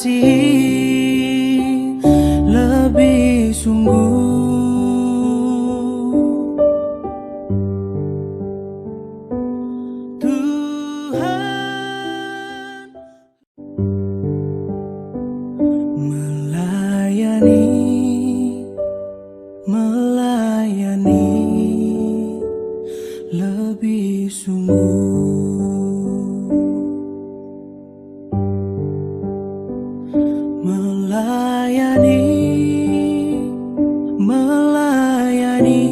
kasih lebih sungguh. Tuhan melayani lebih sungguh. Melayani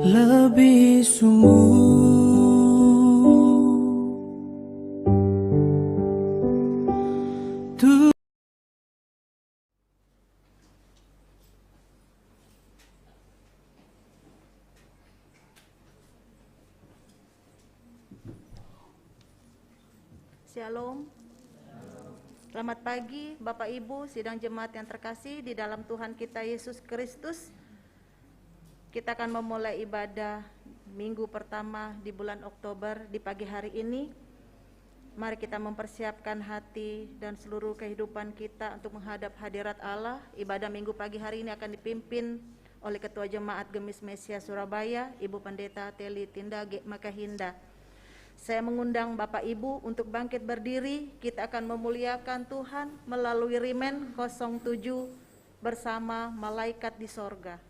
lebih sungguh. Shalom. Selamat pagi Bapak Ibu, sidang jemaat yang terkasih di dalam Tuhan kita Yesus Kristus. Kita akan memulai ibadah minggu pertama di bulan Oktober di pagi hari ini. Mari kita mempersiapkan hati dan seluruh kehidupan kita untuk menghadap hadirat Allah. Ibadah minggu pagi hari ini akan dipimpin oleh Ketua Jemaat Gemis Mesia Surabaya, Ibu Pendeta Teli Tindage Makahinda. Saya mengundang Bapak Ibu untuk bangkit berdiri. Kita akan memuliakan Tuhan melalui Rimen 07 bersama malaikat di sorga.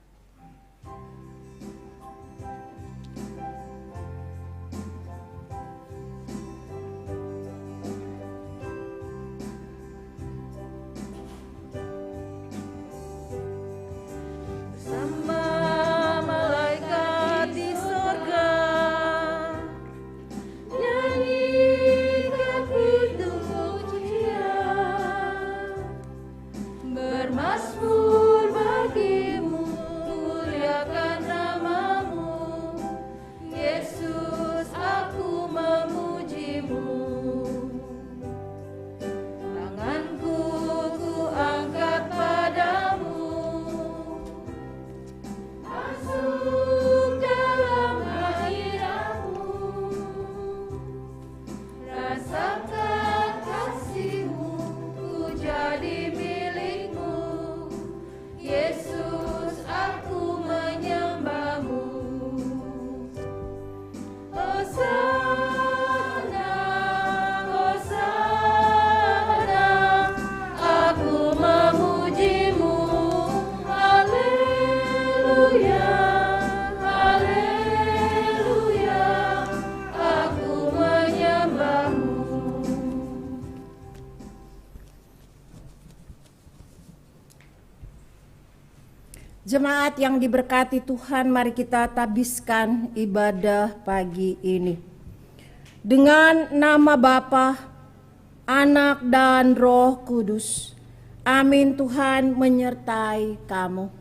Bermasmur bagimu, muliakan namamu, Yesus aku memujimu. Tanganku ku angkat padamu, masuk dalam hadiratmu, rasakan kasihmu, ku jadi Yesus aku menyembahmu. Hosana, Hosana, aku memujimu. Haleluya, Haleluya, aku menyembahmu. Jemaat yang diberkati Tuhan, mari kita tabiskan ibadah pagi ini. Dengan nama Bapa, Anak dan Roh Kudus. Amin. Tuhan menyertai kamu.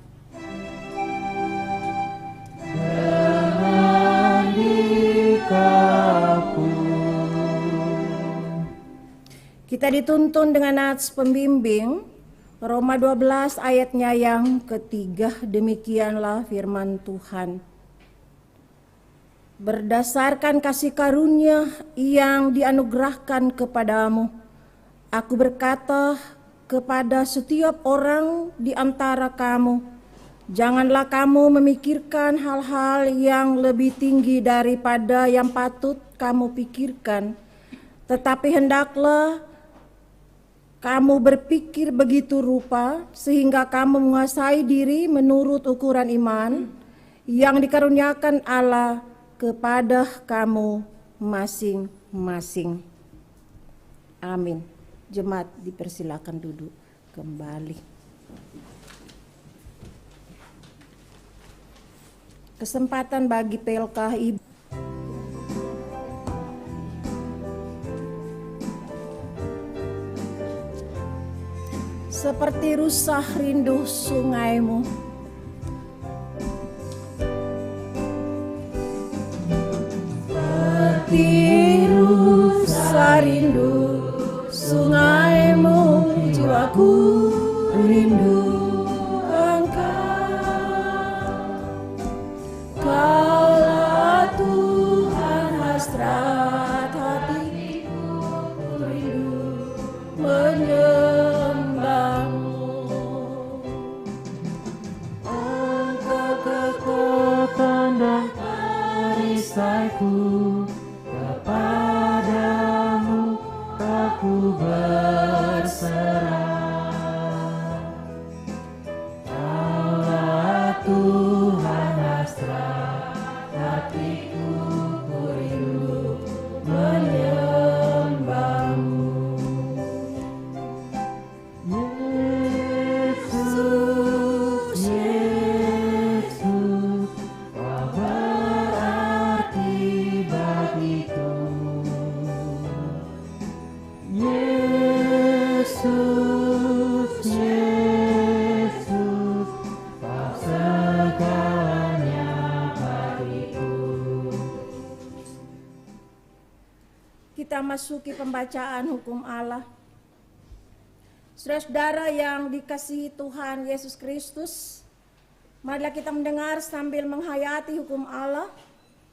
Kita dituntun dengan nats pembimbing Roma 12 ayatnya yang ketiga. Demikianlah firman Tuhan. Berdasarkan kasih karunia yang dianugerahkan kepadamu, aku berkata kepada setiap orang di antara kamu, janganlah kamu memikirkan hal-hal yang lebih tinggi daripada yang patut kamu pikirkan, tetapi hendaklah kamu berpikir begitu rupa sehingga kamu menguasai diri menurut ukuran iman yang dikaruniakan Allah kepada kamu masing-masing. Amin. Jemaat dipersilakan duduk kembali. Kesempatan bagi PLK Ibu. Seperti rusa rindu sungaimu, seperti rusa rindu sungaimu, jiwaku rindu Engkau. Kaulah Tuhan hasrat hatiku rindu. menyembahmu. Engkau kekuatan dan perisaiku, kepadamu aku berserah. Kaulah Tuhan hasrat hatiku, ku rindu menyembahmu. Yesus, Yesus, kau berarti bagiku. Yesus, Yesus, kau segalanya bagiku. Kita masuki pembacaan hukum Allah. Saudara-saudara yang dikasihi Tuhan Yesus Kristus, marilah kita mendengar sambil menghayati hukum Allah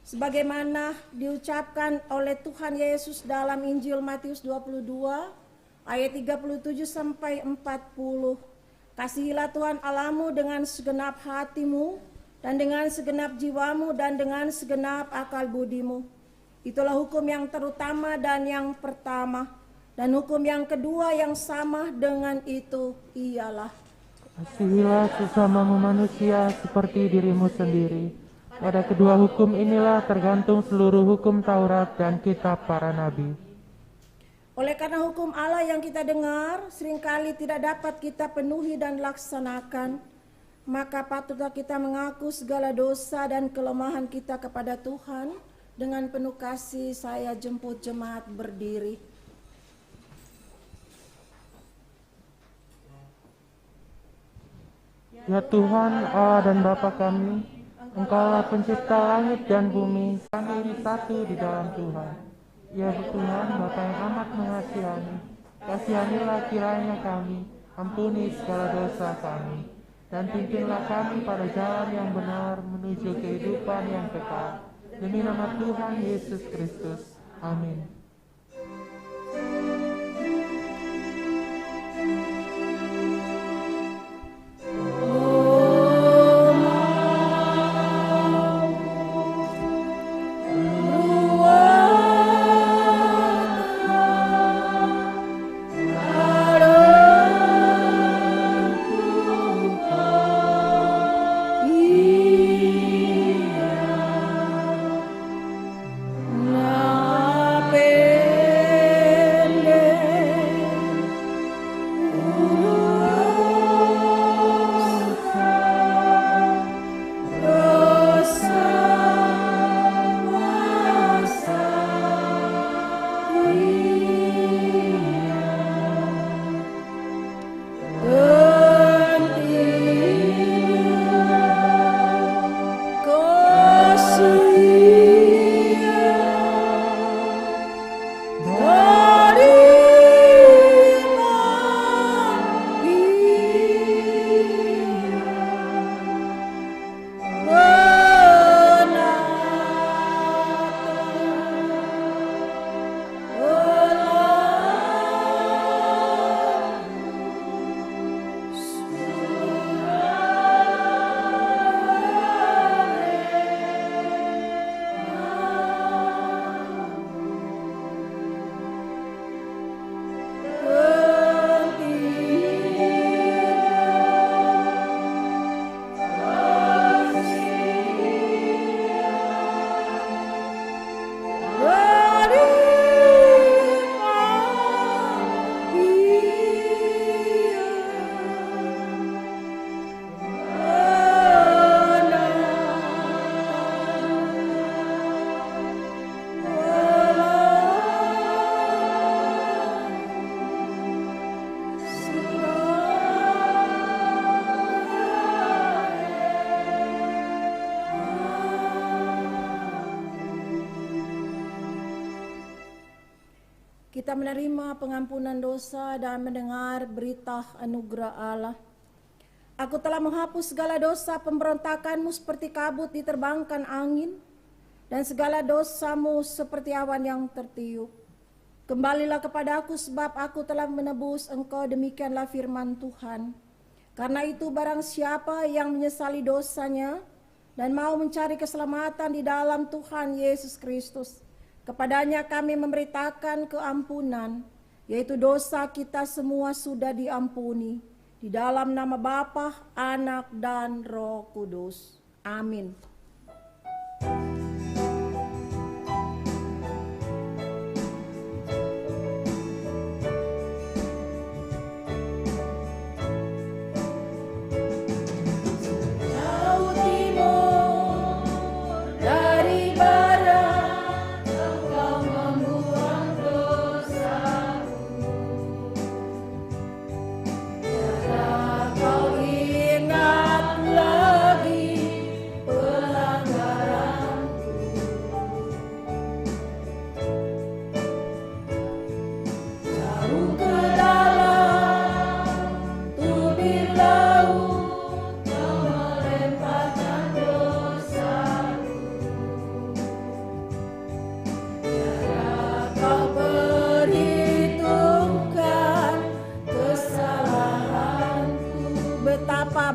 sebagaimana diucapkan oleh Tuhan Yesus dalam Injil Matius 22 ayat 37 sampai 40. Kasihilah Tuhan Allahmu dengan segenap hatimu dan dengan segenap jiwamu dan dengan segenap akal budimu. Itulah hukum yang terutama dan yang pertama. Dan hukum yang kedua yang sama dengan itu ialah, Kasihilah sesamamu manusia seperti dirimu sendiri. Pada kedua hukum inilah tergantung seluruh hukum Taurat dan kitab para nabi. oleh karena hukum Allah yang kita dengar seringkali tidak dapat kita penuhi dan laksanakan, maka patutlah kita mengaku segala dosa dan kelemahan kita kepada Tuhan. Dengan penuh kasih saya jemput jemaat berdiri. Ya Tuhan, Allah dan Bapa kami, Engkaulah pencipta langit dan bumi, kami ini satu di dalam Tuhan. Ya Tuhan, Bapa yang amat mengasihani, kasihanilah kiranya kami, ampuni segala dosa kami, dan pimpinlah kami pada jalan yang benar menuju kehidupan yang kekal. Demi nama Tuhan Yesus Kristus. Amin. Kita menerima pengampunan dosa dan mendengar berita anugerah Allah. Aku telah menghapus segala dosa pemberontakanmu seperti kabut diterbangkan angin, dan segala dosamu seperti awan yang tertiup. Kembalilah kepadaku sebab aku telah menebus engkau, demikianlah firman Tuhan. Karena itu barang siapa yang menyesali dosanya dan mau mencari keselamatan di dalam Tuhan Yesus Kristus, kepadanya kami memberitakan keampunan, yaitu dosa kita semua sudah diampuni. Di dalam nama Bapa, Anak, dan Roh Kudus. Amin.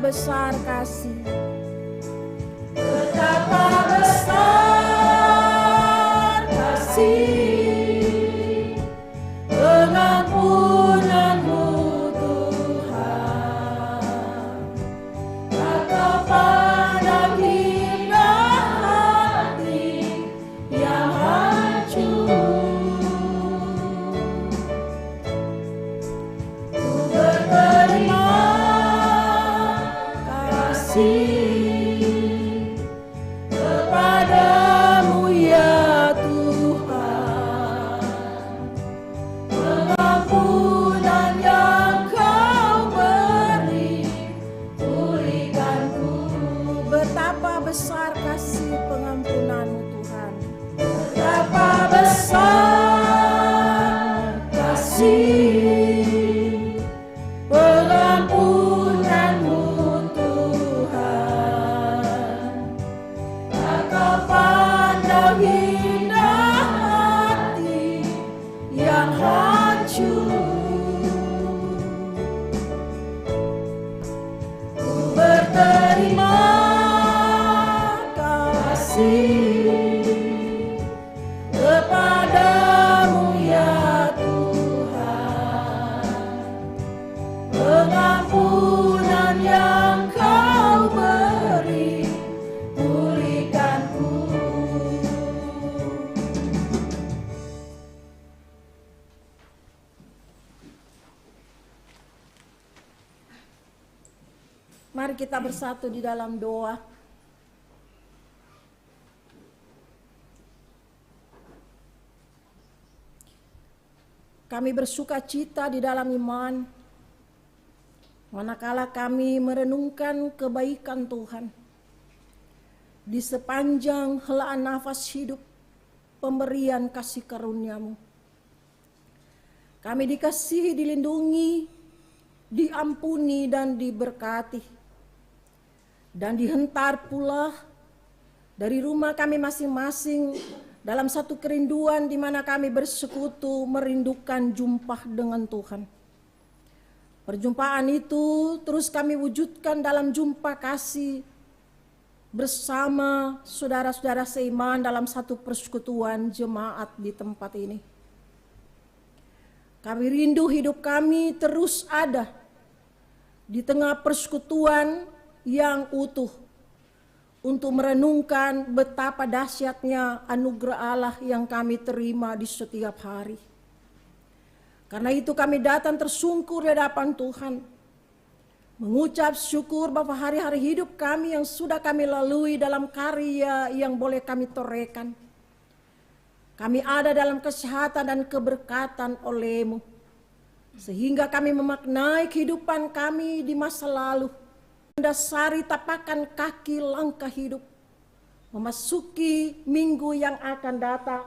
Besar kasih, betapa besar kasih, pengampunanmu Tuhan, Engkau pandang indah hati yang hancur. Ku berterima kepadamu ya Tuhan, pengampunan yang Kau beri, pulihkanku. Betapa besar kasih pengampunan-Mu Tuhan, betapa besar kasih pengampunan-Mu Tuhan, Engkau pandang indah hati yang hancur. Ku berterima kasih kepadamu ya Tuhan, pengampunan yang Kau beri, pulihkanku. Mari kita bersatu di dalam doa. Kami bersuka cita di dalam iman, manakala kami merenungkan kebaikan Tuhan di sepanjang helaan nafas hidup, pemberian kasih karunia-Mu. Kami dikasihi, dilindungi, diampuni, dan diberkati, dan dihentar pula dari rumah kami masing-masing dalam satu kerinduan di mana kami bersekutu merindukan jumpa dengan Tuhan. Perjumpaan itu terus kami wujudkan dalam jumpa kasih bersama saudara-saudara seiman dalam satu persekutuan jemaat di tempat ini. Kami rindu hidup kami terus ada di tengah persekutuan yang utuh untuk merenungkan betapa dahsyatnya anugerah Allah yang kami terima di setiap hari. Karena itu kami datang tersungkur di hadapan Tuhan, mengucap syukur bahwa hari-hari hidup kami yang sudah kami lalui dalam karya yang boleh kami torehkan, kami ada dalam kesehatan dan keberkatan oleh-Mu, sehingga kami memaknai kehidupan kami di masa lalu, mendasari tapakan kaki langkah hidup, memasuki minggu yang akan datang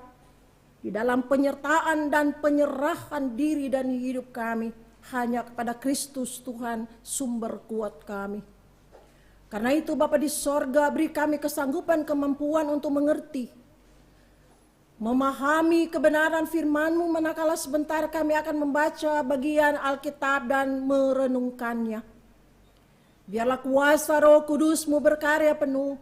di dalam penyertaan dan penyerahan diri dan hidup kami hanya kepada Kristus Tuhan, sumber kuat kami. Karena itu Bapa di sorga, beri kami kesanggupan, kemampuan untuk mengerti memahami kebenaran firman-Mu manakala sebentar kami akan membaca bagian Alkitab dan merenungkannya. Biarlah kuasa Roh Kudus-Mu berkarya penuh,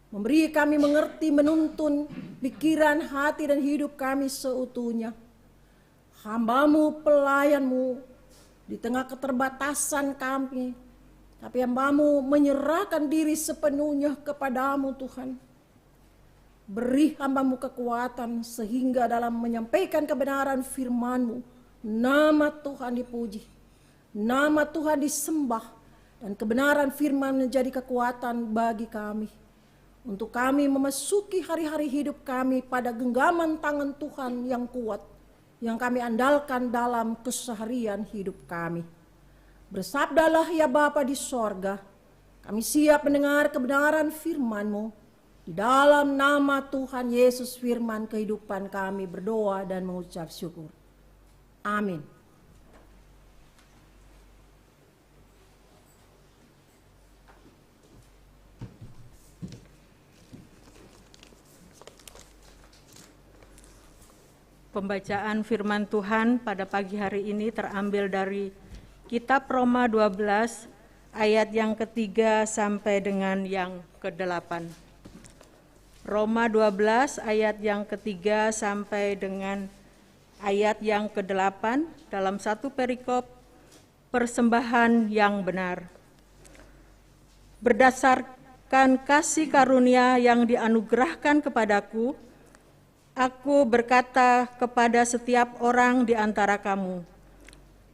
memberi kami mengerti, menuntun pikiran, hati, dan hidup kami seutuhnya. Hamba-Mu, pelayan-Mu, di tengah keterbatasan kami, tapi hamba-Mu menyerahkan diri sepenuhnya kepada-Mu Tuhan. Beri hamba-Mu kekuatan sehingga dalam menyampaikan kebenaran firman-Mu, nama Tuhan dipuji, nama Tuhan disembah, dan kebenaran firman menjadi kekuatan bagi kami. Untuk kami memasuki hari-hari hidup kami pada genggaman tangan Tuhan yang kuat, yang kami andalkan dalam keseharian hidup kami. Bersabdalah ya Bapa di sorga, kami siap mendengar kebenaran firman-Mu. Di dalam nama Tuhan Yesus firman kehidupan kami berdoa dan mengucap syukur. Amin. Pembacaan firman Tuhan pada pagi hari ini terambil dari Kitab Roma 12 ayat yang ketiga sampai dengan yang ke-8. Roma 12 ayat yang ketiga sampai dengan ayat yang ke-8 dalam satu perikop persembahan yang benar. Berdasarkan kasih karunia yang dianugerahkan kepadaku, aku berkata kepada setiap orang di antara kamu,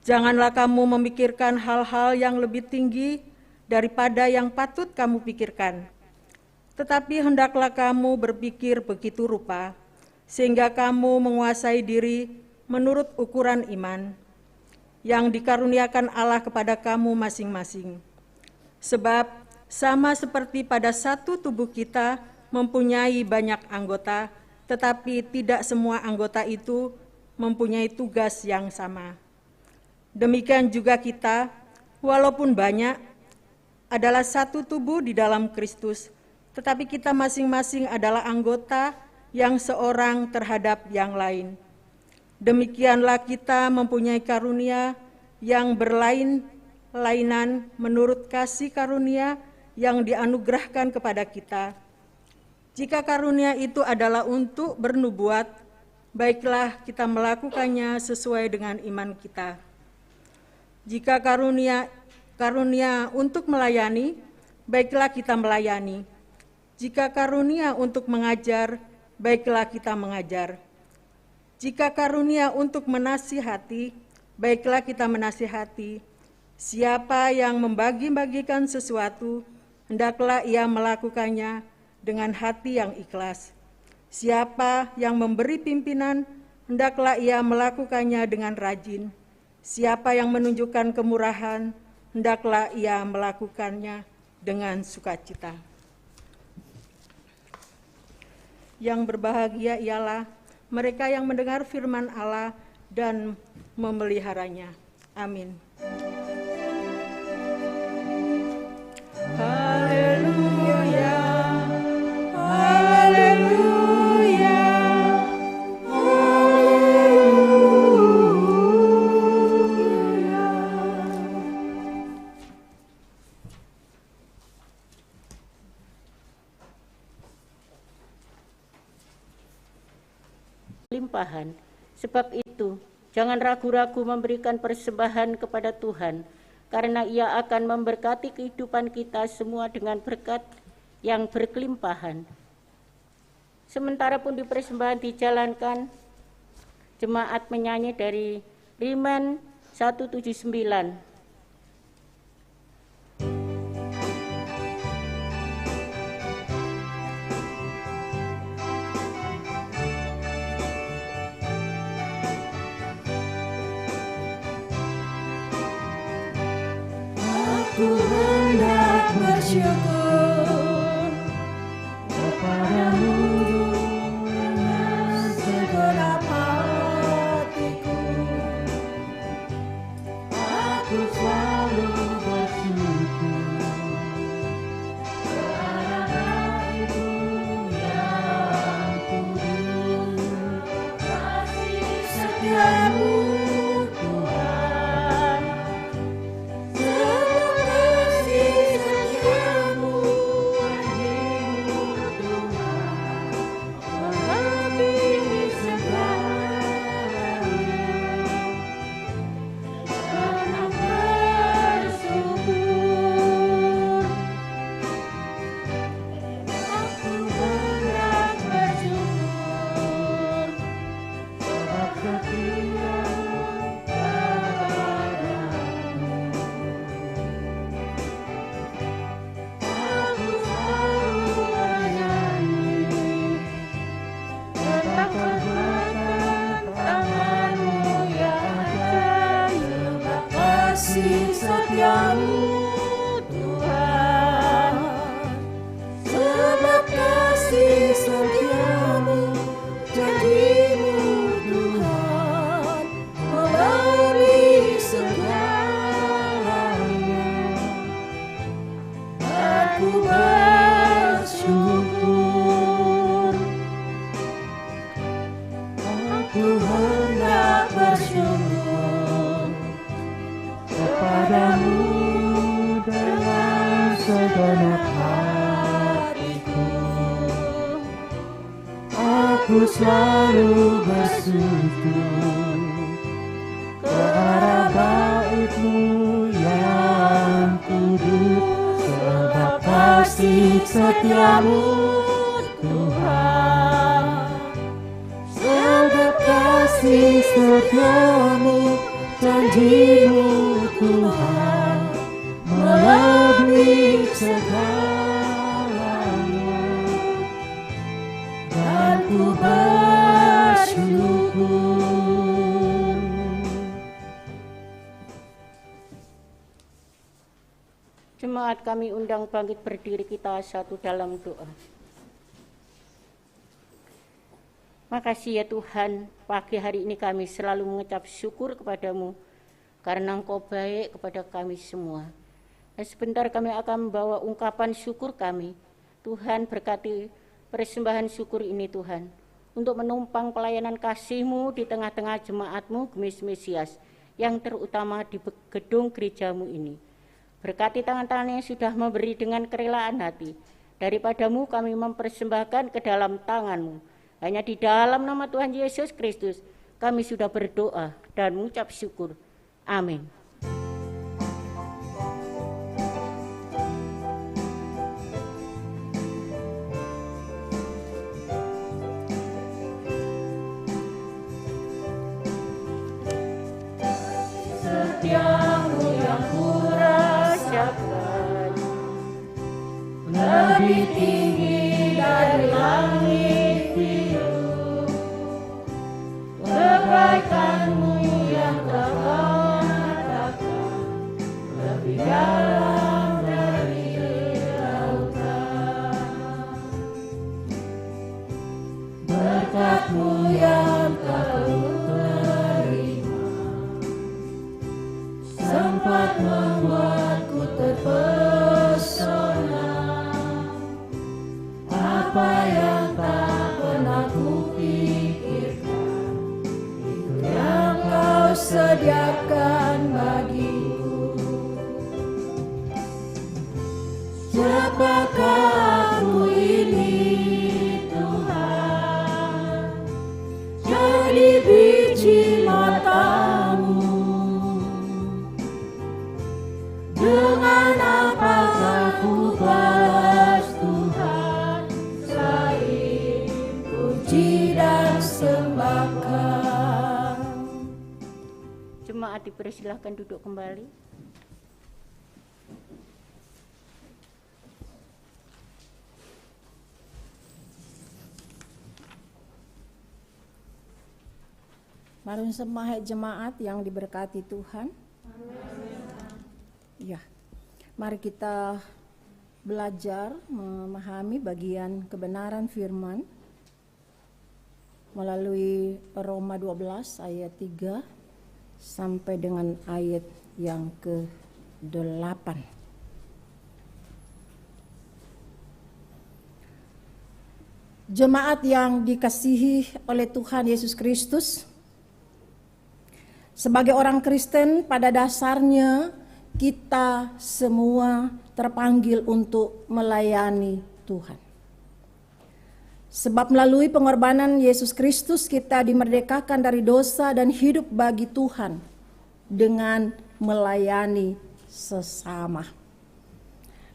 janganlah kamu memikirkan hal-hal yang lebih tinggi daripada yang patut kamu pikirkan. Tetapi hendaklah kamu berpikir begitu rupa, sehingga kamu menguasai diri menurut ukuran iman yang dikaruniakan Allah kepada kamu masing-masing. Sebab sama seperti pada satu tubuh kita mempunyai banyak anggota, tetapi tidak semua anggota itu mempunyai tugas yang sama. Demikian juga kita, walaupun banyak, adalah satu tubuh di dalam Kristus, tetapi kita masing-masing adalah anggota yang seorang terhadap yang lain. Demikianlah kita mempunyai karunia yang berlain-lainan menurut kasih karunia yang dianugerahkan kepada kita. Jika karunia itu adalah untuk bernubuat, baiklah kita melakukannya sesuai dengan iman kita. Jika karunia untuk melayani, baiklah kita melayani. Jika karunia untuk mengajar, baiklah kita mengajar. Jika karunia untuk menasihati, baiklah kita menasihati. Siapa yang membagi-bagikan sesuatu, hendaklah ia melakukannya dengan hati yang ikhlas. Siapa yang memberi pimpinan, hendaklah ia melakukannya dengan rajin. Siapa yang menunjukkan kemurahan, hendaklah ia melakukannya dengan sukacita. Yang berbahagia ialah mereka yang mendengar firman Allah dan memeliharanya. Amin. Haleluya, haleluya, haleluya. Limpahan. Sebab itu, jangan ragu-ragu memberikan persembahan kepada Tuhan, karena Ia akan memberkati kehidupan kita semua dengan berkat yang berkelimpahan. Sementara pun di persembahan dijalankan, jemaat menyanyi dari Riemann 179. Aku hendak bersyukur Kepadamu dengan segenap hatiku. aku selalu bersyukur kepada Ibu yang kudus. kasih setiamu Tuhan, sebab kasih setiamu, janjimu Tuhan, melalui segalanya. Aku bersyukur, aku hendak bersyukur kepadamu dengan segenap hatiku. Aku selalu bersujud ke arah bait-Mu yang kudus, sebab kasih setiamu Tuhan, sebab kasih setiamu, janjimu Tuhan, melebihi segalanya. Dan ku bersyukur. Jemaat kami undang bangkit berdiri, kita satu dalam doa. Makasih ya Tuhan, pagi hari ini kami selalu mengucap syukur kepadamu karena Engkau baik kepada kami semua. Dan sebentar kami akan membawa ungkapan syukur kami. Tuhan berkati persembahan syukur ini Tuhan, untuk menumpang pelayanan kasih-Mu di tengah-tengah jemaat-Mu Gemis Mesias, yang terutama di gedung gereja-Mu ini. Berkati tangan-tangan yang sudah memberi dengan kerelaan hati. Daripadamu kami mempersembahkan ke dalam tangan-Mu. Hanya di dalam nama Tuhan Yesus Kristus kami sudah berdoa dan mengucap syukur. Amin. setiamu yang kurasakan, lebih tinggi dari langit biru. Kebaikanmu yang tak kau nyatakan, lebih dalam dari lautan. Berkat-Mu yang tak terima, sempat membuatku terpesona. Apa yang tak pernah kupikirkan, itu yang Kau sediakan bagiku. Siapakah aku ini Tuhan, jadi biji mata-Mu. Dengan apakah ku balas Tuhan, selain puji dan sembahkan. Jemaat dipersilahkan duduk kembali. Marun semahai jemaat yang diberkati Tuhan. Ya, mari kita belajar memahami bagian kebenaran firman melalui Roma 12 ayat 3 sampai dengan ayat yang ke-8. Jemaat yang dikasihi oleh Tuhan Yesus Kristus, sebagai orang Kristen pada dasarnya kita semua terpanggil untuk melayani Tuhan. Sebab melalui pengorbanan Yesus Kristus kita dimerdekakan dari dosa dan hidup bagi Tuhan dengan melayani sesama.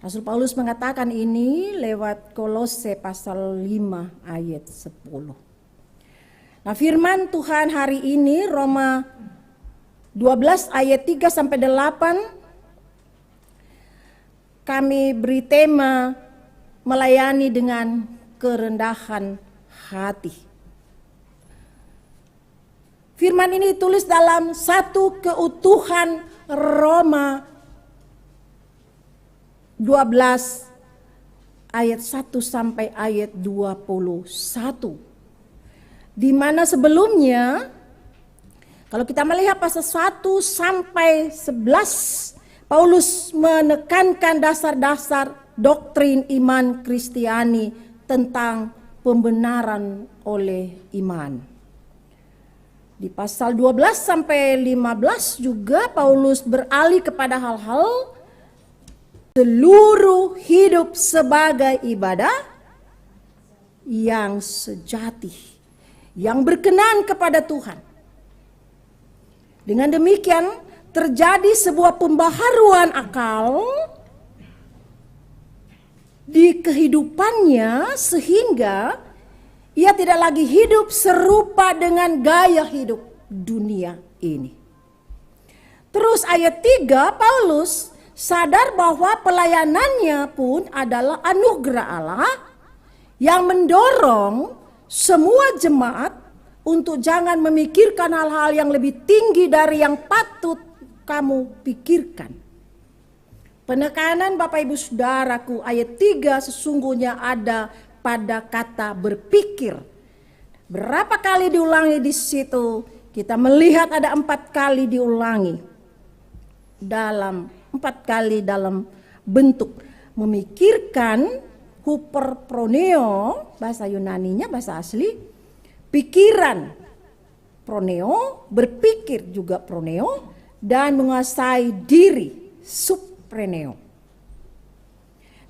Rasul Paulus mengatakan ini lewat Kolose pasal 5 ayat 10. Nah, firman Tuhan hari ini Roma 12 ayat 3 sampai 8 kami beri tema melayani dengan kerendahan hati. Firman ini ditulis dalam satu keutuhan Roma 12 ayat 1 sampai ayat 21. Di mana sebelumnya kalau kita melihat pasal 1 sampai 11, Paulus menekankan dasar-dasar doktrin iman Kristiani tentang pembenaran oleh iman. Di pasal 12 sampai 15 juga Paulus beralih kepada hal-hal seluruh hidup sebagai ibadah yang sejati, yang berkenan kepada Tuhan. Dengan demikian terjadi sebuah pembaharuan akal di kehidupannya sehingga ia tidak lagi hidup serupa dengan gaya hidup dunia ini. Terus ayat 3, Paulus sadar bahwa pelayanannya pun adalah anugerah Allah yang mendorong semua jemaat untuk jangan memikirkan hal-hal yang lebih tinggi dari yang patut kamu pikirkan. Penekanan Bapak Ibu Saudaraku ayat 3 sesungguhnya ada pada kata berpikir. Berapa kali diulangi di situ? Kita melihat ada 4 kali diulangi. 4 kali dalam bentuk memikirkan, huperproneo, bahasa Yunaninya, bahasa asli, pikiran, proneo, berpikir juga proneo, dan menguasai diri, supreneo.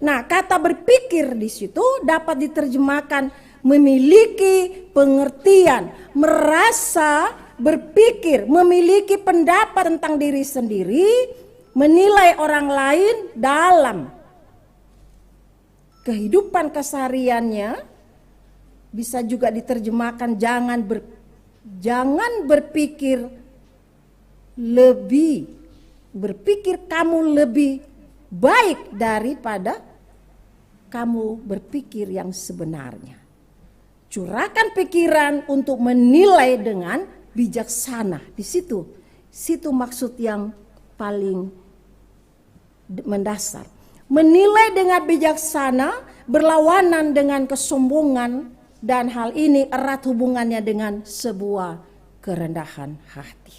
Nah, kata berpikir di situ dapat diterjemahkan memiliki pengertian, merasa, berpikir, memiliki pendapat tentang diri sendiri, menilai orang lain dalam kehidupan kesehariannya. Bisa juga diterjemahkan jangan berpikir kamu lebih baik daripada kamu berpikir yang sebenarnya. Curahkan pikiran untuk menilai dengan bijaksana. Di situ maksud yang paling mendasar. Menilai dengan bijaksana berlawanan dengan kesombongan, dan hal ini erat hubungannya dengan sebuah kerendahan hati.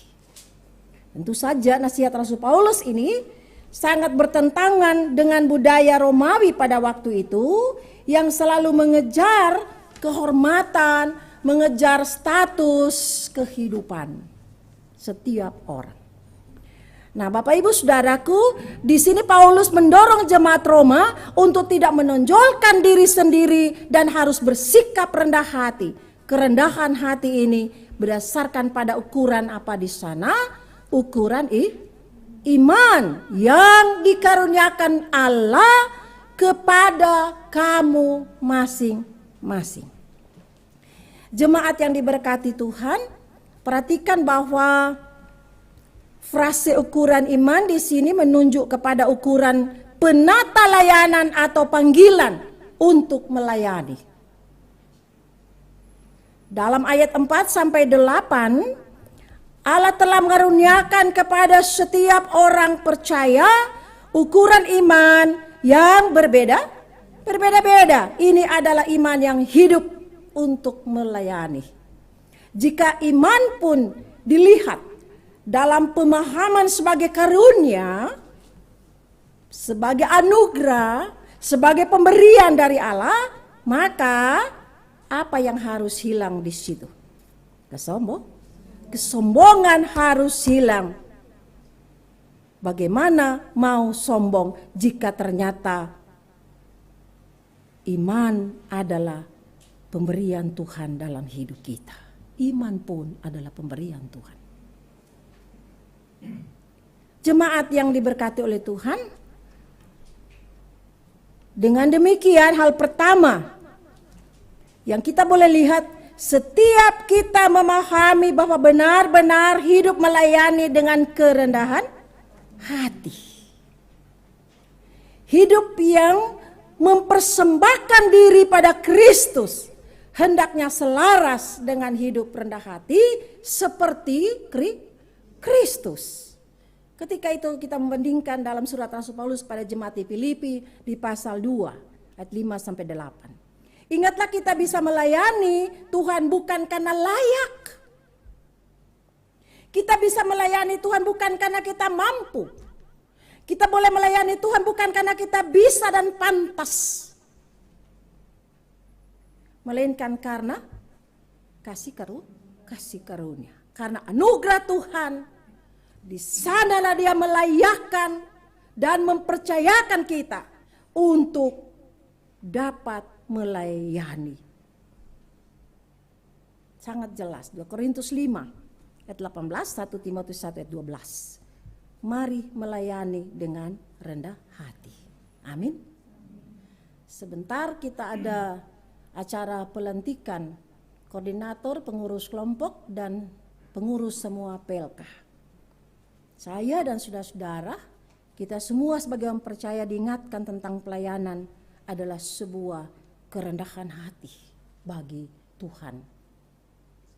Tentu saja nasihat Rasul Paulus ini sangat bertentangan dengan budaya Romawi pada waktu itu yang selalu mengejar kehormatan, mengejar status kehidupan setiap orang. Nah, Bapak Ibu Saudaraku, di sini Paulus mendorong jemaat Roma untuk tidak menonjolkan diri sendiri dan harus bersikap rendah hati. Kerendahan hati ini berdasarkan pada ukuran apa di sana? Ukuran iman yang dikaruniakan Allah kepada kamu masing-masing. Jemaat yang diberkati Tuhan, perhatikan bahwa frase ukuran iman di sini menunjuk kepada ukuran penata layanan atau panggilan untuk melayani. Dalam ayat 4 sampai 8, Allah telah mengaruniakan kepada setiap orang percaya ukuran iman yang berbeda-beda. Ini adalah iman yang hidup untuk melayani. Jika iman pun dilihat dalam pemahaman sebagai karunia, sebagai anugerah, sebagai pemberian dari Allah, maka apa yang harus hilang di situ? Kesombongan harus hilang. Bagaimana mau sombong jika ternyata iman adalah pemberian Tuhan dalam hidup kita. Iman pun adalah pemberian Tuhan. Jemaat yang diberkati oleh Tuhan, dengan demikian hal pertama yang kita boleh lihat, setiap kita memahami bahwa benar-benar hidup melayani dengan kerendahan hati. Hidup yang mempersembahkan diri pada Kristus hendaknya selaras dengan hidup rendah hati seperti Kristus. Ketika itu kita membandingkan dalam surat Rasul Paulus pada jemaat di Filipi di pasal 2 ayat 5 sampai 8. Ingatlah kita bisa melayani Tuhan bukan karena layak. Kita bisa melayani Tuhan bukan karena kita mampu. Kita boleh melayani Tuhan bukan karena kita bisa dan pantas. Melainkan karena kasih karunia. Karena anugerah Tuhan, di sanalah Dia melayakkan dan mempercayakan kita untuk dapat melayani. Sangat jelas 2 Korintus 5 ayat 18, 1 Timotius 1 ayat 12. Mari melayani dengan rendah hati. Amin. Sebentar kita ada acara pelantikan koordinator, pengurus kelompok, dan pengurus semua PLK. Saya dan saudara-saudara, kita semua sebagai orang percaya diingatkan tentang pelayanan adalah sebuah kerendahan hati bagi Tuhan.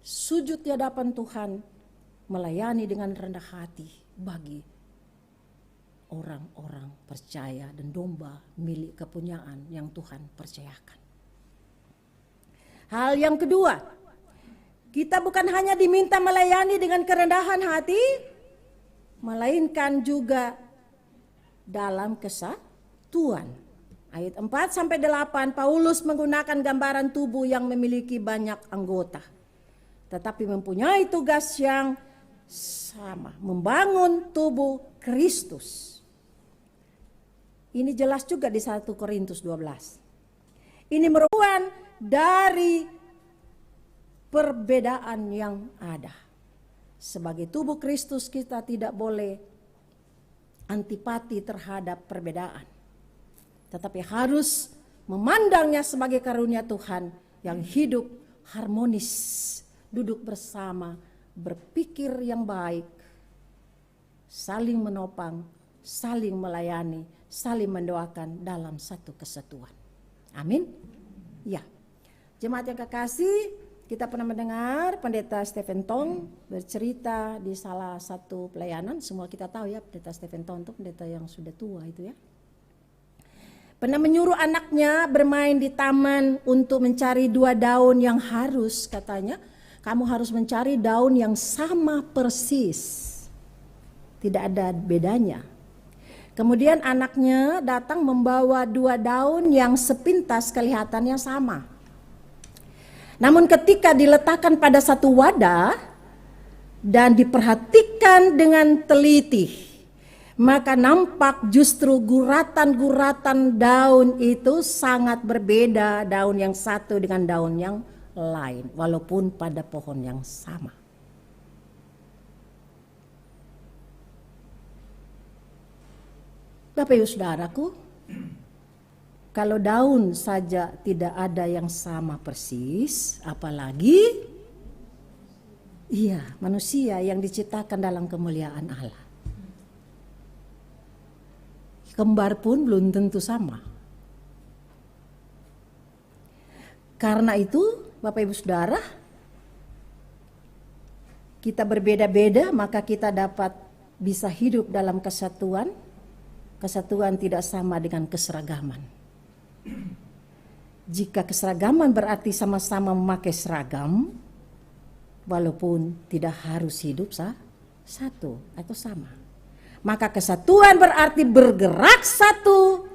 Sujud di hadapan Tuhan, melayani dengan rendah hati bagi orang-orang percaya dan domba milik kepunyaan yang Tuhan percayakan. Hal yang kedua, kita bukan hanya diminta melayani dengan kerendahan hati, melainkan juga dalam kesatuan. Ayat 4 sampai 8 Paulus menggunakan gambaran tubuh yang memiliki banyak anggota, tetapi mempunyai tugas yang sama, membangun tubuh Kristus. Ini jelas juga di 1 Korintus 12. Ini merupakan dari perbedaan yang ada. Sebagai tubuh Kristus kita tidak boleh antipati terhadap perbedaan, tetapi harus memandangnya sebagai karunia Tuhan yang hidup harmonis, duduk bersama, berpikir yang baik, saling menopang, saling melayani, saling mendoakan dalam satu kesatuan. Amin. Ya, jemaat yang kekasih, kita pernah mendengar Pendeta Stephen Tong bercerita di salah satu pelayanan. Semua kita tahu ya, Pendeta Stephen Tong itu pendeta yang sudah tua itu ya. Pernah menyuruh anaknya bermain di taman untuk mencari 2 daun yang harus, katanya, kamu harus mencari daun yang sama persis, tidak ada bedanya. Kemudian anaknya datang membawa 2 daun yang sepintas kelihatannya sama. Namun ketika diletakkan pada satu wadah dan diperhatikan dengan teliti, maka nampak justru guratan-guratan daun itu sangat berbeda, daun yang satu dengan daun yang lain, walaupun pada pohon yang sama. Bapak Ibu Saudaraku, kalau daun saja tidak ada yang sama persis, apalagi manusia yang diciptakan dalam kemuliaan Allah. Kembar pun belum tentu sama. Karena itu, Bapak Ibu Saudara, kita berbeda-beda, maka kita dapat bisa hidup dalam kesatuan. Kesatuan tidak sama dengan keseragaman. Jika keseragaman berarti sama-sama memakai seragam, walaupun tidak harus hidup satu atau sama. Maka kesatuan berarti bergerak satu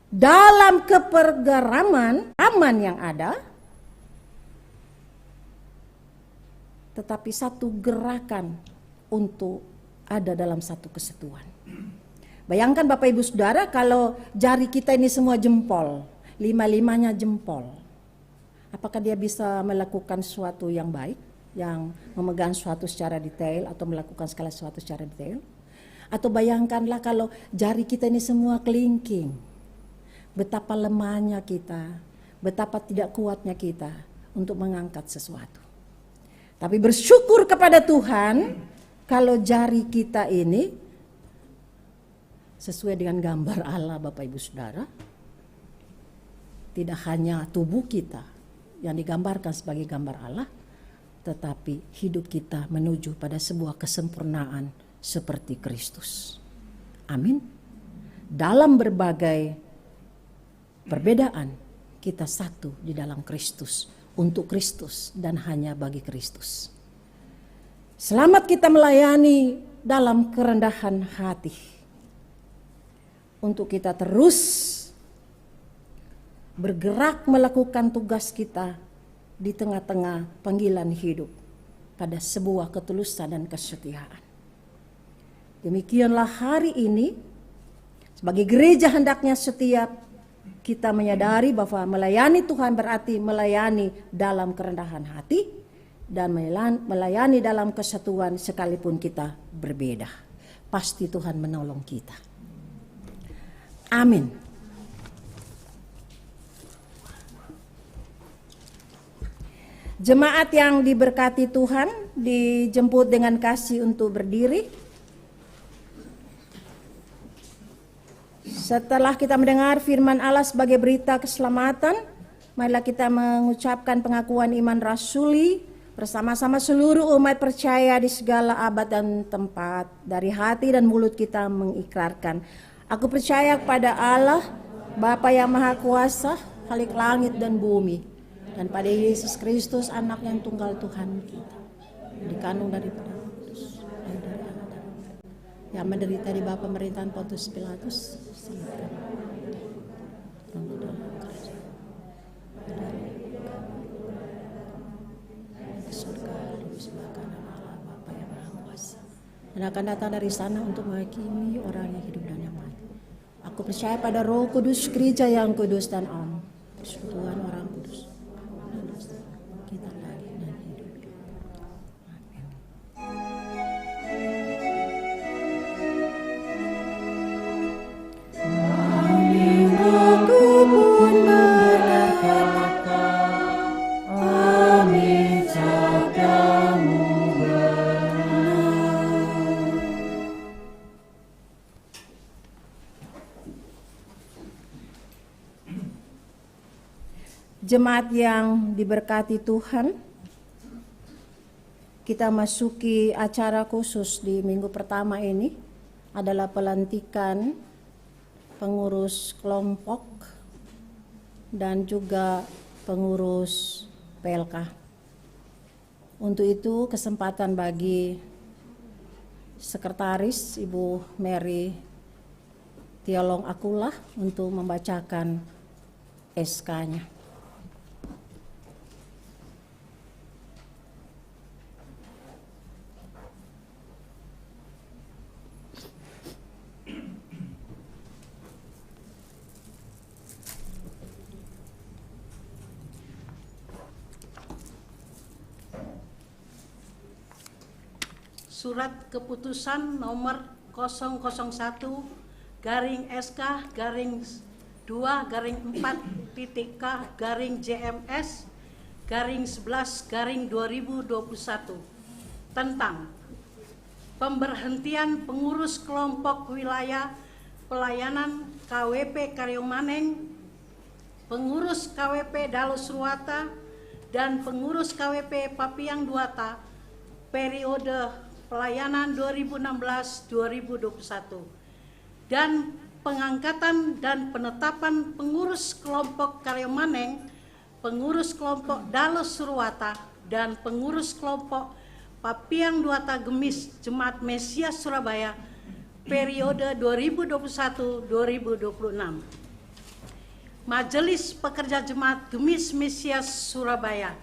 dalam kepergeraman aman yang ada, tetapi satu gerakan untuk ada dalam satu kesatuan. Bayangkan Bapak Ibu Saudara, kalau jari kita ini semua jempol, 5-5-nya jempol, apakah dia bisa melakukan sesuatu yang baik, yang memegang sesuatu secara detail atau melakukan segala sesuatu secara detail? Atau bayangkanlah kalau jari kita ini semua kelingking, betapa lemahnya kita, betapa tidak kuatnya kita untuk mengangkat sesuatu. Tapi bersyukur kepada Tuhan kalau jari kita ini sesuai dengan gambar Allah, Bapak Ibu Saudara. Tidak hanya tubuh kita yang digambarkan sebagai gambar Allah, tetapi hidup kita menuju pada sebuah kesempurnaan seperti Kristus. Amin. Dalam berbagai perbedaan, kita satu di dalam Kristus, untuk Kristus dan hanya bagi Kristus. Selamat kita melayani dalam kerendahan hati, untuk kita terus bergerak melakukan tugas kita di tengah-tengah panggilan hidup pada sebuah ketulusan dan kesetiaan. Demikianlah hari ini, sebagai gereja hendaknya setiap kita menyadari bahwa melayani Tuhan berarti melayani dalam kerendahan hati dan melayani dalam kesatuan sekalipun kita berbeda. Pasti Tuhan menolong kita. Amin. Jemaat yang diberkati Tuhan dijemput dengan kasih untuk berdiri. Setelah kita mendengar firman Allah sebagai berita keselamatan, marilah kita mengucapkan pengakuan iman rasuli bersama-sama seluruh umat percaya di segala abad dan tempat. Dari hati dan mulut kita mengikrarkan, aku percaya kepada Allah, Bapa yang Maha Kuasa, Khalik langit dan bumi, dan pada Yesus Kristus, anak yang tunggal Tuhan kita, dikandung daripada Roh Kudus, dari Allah yang menderita di bawah pemerintahan Pontius Pilatus, dan akan datang dari sana untuk menghakimi orang yang hidup dan yang mati. Aku percaya pada Roh Kudus, gereja yang kudus dan am, persekutuan orang kudus, kita lagi dan hidup. Amin. Amin. Aku pun berkata, amin, sabdamu benar. Jemaat yang diberkati Tuhan, kita masuki acara khusus di minggu pertama ini adalah pelantikan pengurus kelompok dan juga pengurus PLK. Untuk itu kesempatan bagi Sekretaris Ibu Mary Tiolong Akulah untuk membacakan SK-nya. Surat Keputusan nomor 001-2-4.K-JMS-11-2021 tentang pemberhentian pengurus kelompok wilayah pelayanan KWP Karyomaneng, pengurus KWP Dalus Ruata, dan pengurus KWP Papiang Duata periode pelayanan 2016-2021, dan pengangkatan dan penetapan pengurus kelompok Karyomaneng, pengurus kelompok Dalus Ruata, dan pengurus kelompok Papiang Duata Gemis Jemaat Mesias Surabaya periode 2021-2026. Majelis Pekerja Jemaat Gemis Mesias Surabaya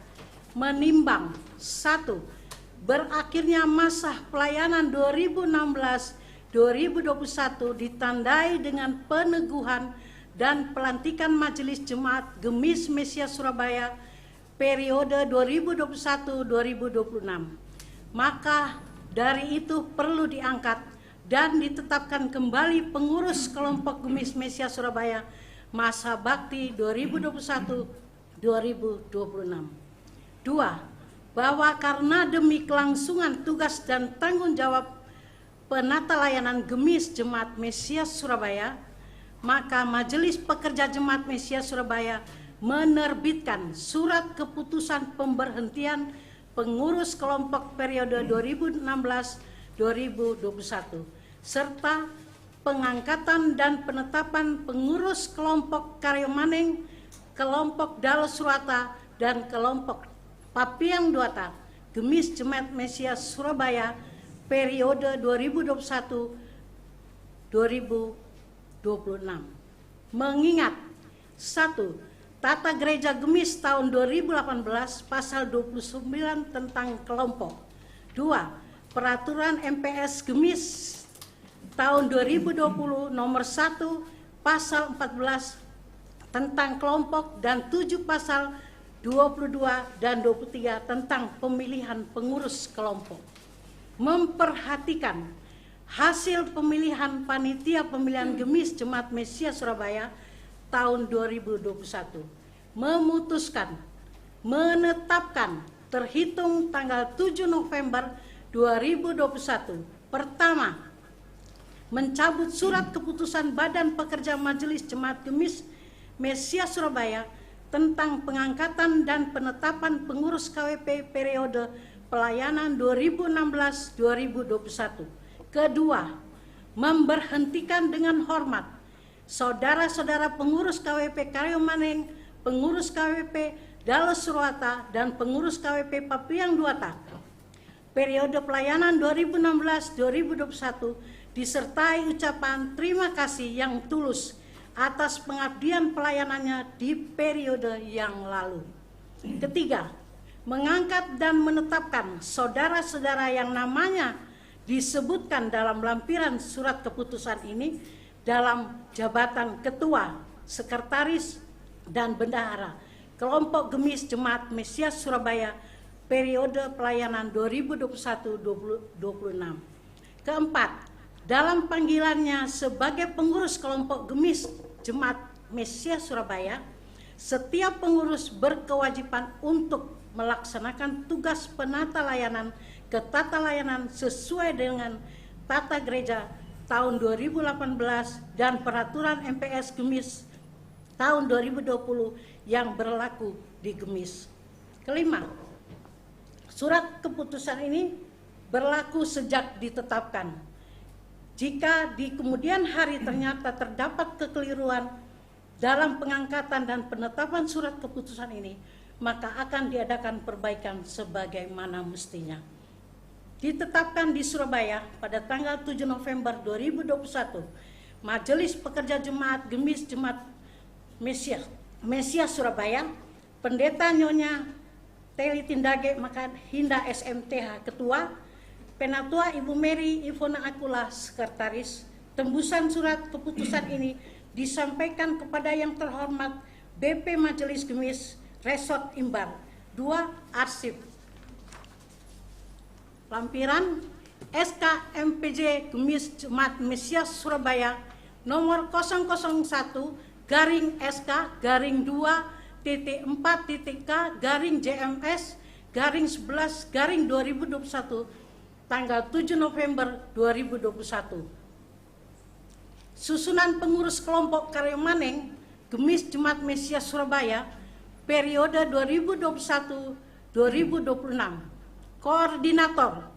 menimbang 1. Berakhirnya masa pelayanan 2016-2021 ditandai dengan peneguhan dan pelantikan Majelis Jemaat Gemis Mesias Surabaya periode 2021-2026. Maka dari itu perlu diangkat dan ditetapkan kembali pengurus kelompok Gemis Mesias Surabaya masa bakti 2021-2026. 2. Bahwa karena demi kelangsungan tugas dan tanggung jawab penata layanan Gemis Jemaat Mesias Surabaya, maka Majelis Pekerja Jemaat Mesias Surabaya menerbitkan surat keputusan pemberhentian pengurus kelompok periode 2016-2021 serta pengangkatan dan penetapan pengurus kelompok Karyomaning, kelompok Dalos Surata, dan kelompok Papiang Duata, Gemis Jemaat Mesias Surabaya periode 2021-2026. Mengingat 1. Tata Gereja Gemis tahun 2018 pasal 29 tentang kelompok. 2. Peraturan MPS Gemis tahun 2020 nomor 1 pasal 14 tentang kelompok dan 7 pasal 22 dan 23 tentang pemilihan pengurus kelompok. Memperhatikan hasil pemilihan panitia pemilihan Gemis Jemaat Mesias Surabaya tahun 2021. Memutuskan, menetapkan terhitung tanggal 7 November 2021. Pertama, mencabut surat keputusan Badan Pekerja Majelis Jemaat Gemis Mesias Surabaya tentang pengangkatan dan penetapan pengurus KWP periode pelayanan 2016-2021. Kedua, memberhentikan dengan hormat saudara-saudara pengurus KWP Karyomaning, pengurus KWP Dalos Surata, dan pengurus KWP Papiang Duata periode pelayanan 2016-2021 disertai ucapan terima kasih yang tulus atas pengabdian pelayanannya di periode yang lalu. Ketiga, mengangkat dan menetapkan saudara-saudara yang namanya disebutkan dalam lampiran surat keputusan ini dalam jabatan ketua, sekretaris, dan bendahara kelompok Gemis Jemaat Mesias Surabaya periode pelayanan 2021-2026. Keempat, dalam panggilannya sebagai pengurus kelompok Gemis Jemaat Mesias Surabaya, setiap pengurus berkewajiban untuk melaksanakan tugas penata layanan ke tata layanan sesuai dengan tata gereja tahun 2018 dan peraturan MPS Gemis tahun 2020 yang berlaku di Gemis. Kelima, surat keputusan ini berlaku sejak ditetapkan. Jika di kemudian hari ternyata terdapat kekeliruan dalam pengangkatan dan penetapan surat keputusan ini, maka akan diadakan perbaikan sebagaimana mestinya. Ditetapkan di Surabaya pada tanggal 7 November 2021, Majelis Pekerja Jemaat Gemis Jemaat Mesias Surabaya, Pendeta Nyonya Teli Tindage Makan Hinda SMTH Ketua, Penatua Ibu Mary Ivona Akula Sekretaris. Tembusan surat keputusan ini disampaikan kepada yang terhormat BP Majelis Gemis Resort Imbar 2 Arsip. Lampiran SK MPJ Gemis Jemaat Mesias Surabaya nomor 001-2.4.K-JMS-JMS-11-2021 tanggal 7 November 2021. Susunan pengurus kelompok Karyomaning Gemis Jemaat Mesias Surabaya periode 2021-2026. Koordinator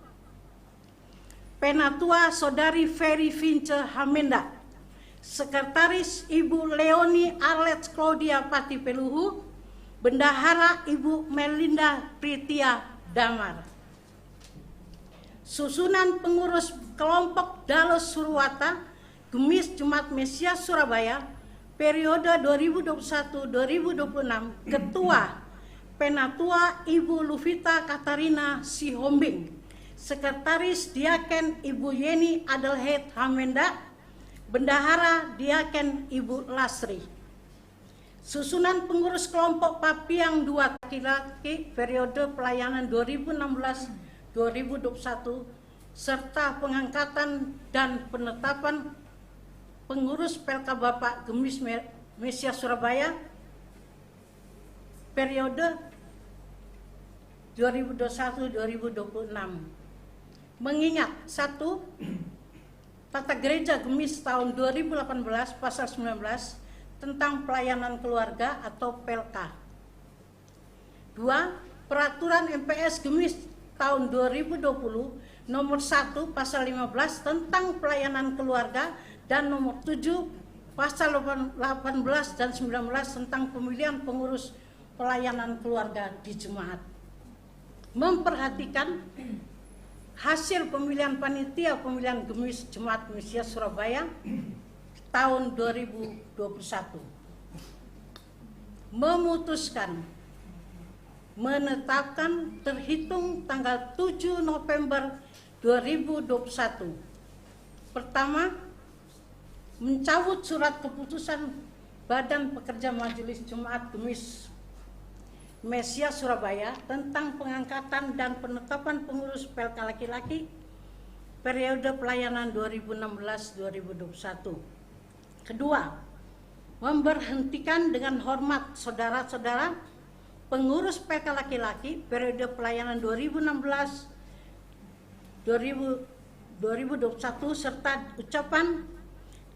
Penatua Saudari Ferry Vince Hamenda, Sekretaris Ibu Leoni Arlet Claudia Pati Peluhu, Bendahara Ibu Melinda Pritia Damar. Susunan pengurus kelompok Dalos Surwata Gemis Jemaat Mesias Surabaya periode 2021-2026. Ketua Penatua Ibu Luvita Katarina Sihombing, Sekretaris Diaken Ibu Yeni Adelheid Hamenda, Bendahara Diaken Ibu Lasri. Susunan pengurus kelompok Papiang 2 laki-laki periode pelayanan 2016-2021 serta pengangkatan dan penetapan pengurus PLK Bapak Gemis Mesias Surabaya periode 2021-2026. Mengingat 1. Tata Gereja Gemis tahun 2018 pasal 19 tentang pelayanan keluarga atau PLK. 2. Peraturan MPS Gemis tahun 2020 nomor 1 pasal 15 tentang pelayanan keluarga dan nomor 7 pasal 18 dan 19 tentang pemilihan pengurus pelayanan keluarga di jemaat. Memperhatikan hasil pemilihan panitia pemilihan Gemis Jemaat Mesias Surabaya tahun 2021. Memutuskan menetapkan terhitung tanggal 7 November 2021. Pertama, mencabut surat keputusan Badan Pekerja Majelis Jemaat Gemis Mesias Surabaya tentang pengangkatan dan penetapan pengurus PLK laki-laki periode pelayanan 2016-2021. Kedua, memberhentikan dengan hormat saudara-saudara pengurus PLK laki-laki periode pelayanan 2016-2021 serta ucapan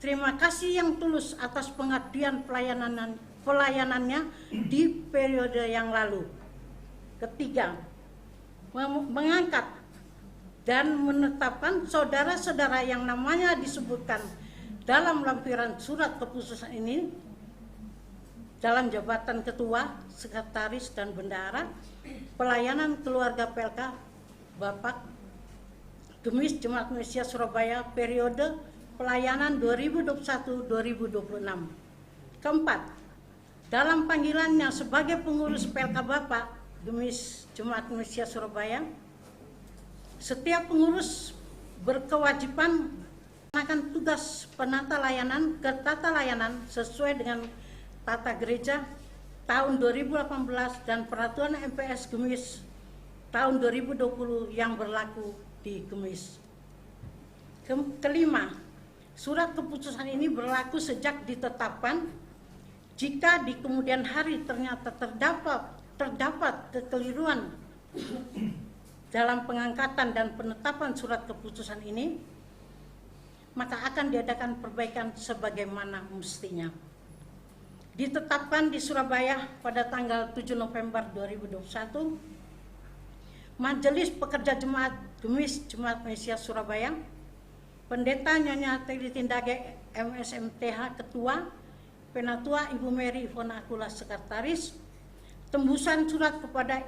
terima kasih yang tulus atas pengabdian pelayanannya di periode yang lalu. Ketiga, mengangkat dan menetapkan saudara-saudara yang namanya disebutkan dalam lampiran surat keputusan ini dalam jabatan ketua, sekretaris, dan bendahara pelayanan keluarga PLK Bapak Gemis Jemaat Mesias Surabaya periode pelayanan 2021-2026. Keempat, dalam panggilannya sebagai pengurus PLK Bapak Gemis Jemaat Mesias Surabaya, setiap pengurus berkewajiban melaksanakan tugas penata layanan ke tata layanan sesuai dengan tata gereja tahun 2018 dan peraturan MPS Gemis tahun 2020 yang berlaku di Gemis. Kelima, surat keputusan ini berlaku sejak ditetapkan. Jika di kemudian hari ternyata terdapat kekeliruan dalam pengangkatan dan penetapan surat keputusan ini, maka akan diadakan perbaikan sebagaimana mestinya. Ditetapkan di Surabaya pada tanggal 7 November 2021, Majelis Pekerja Jemaat Gemis Jemaat Mesias Surabaya, Pendeta Nyonya Teli Tindage MSMTH Ketua, Penatua Ibu Mary Ivona Akula Sekretaris, tembusan surat kepada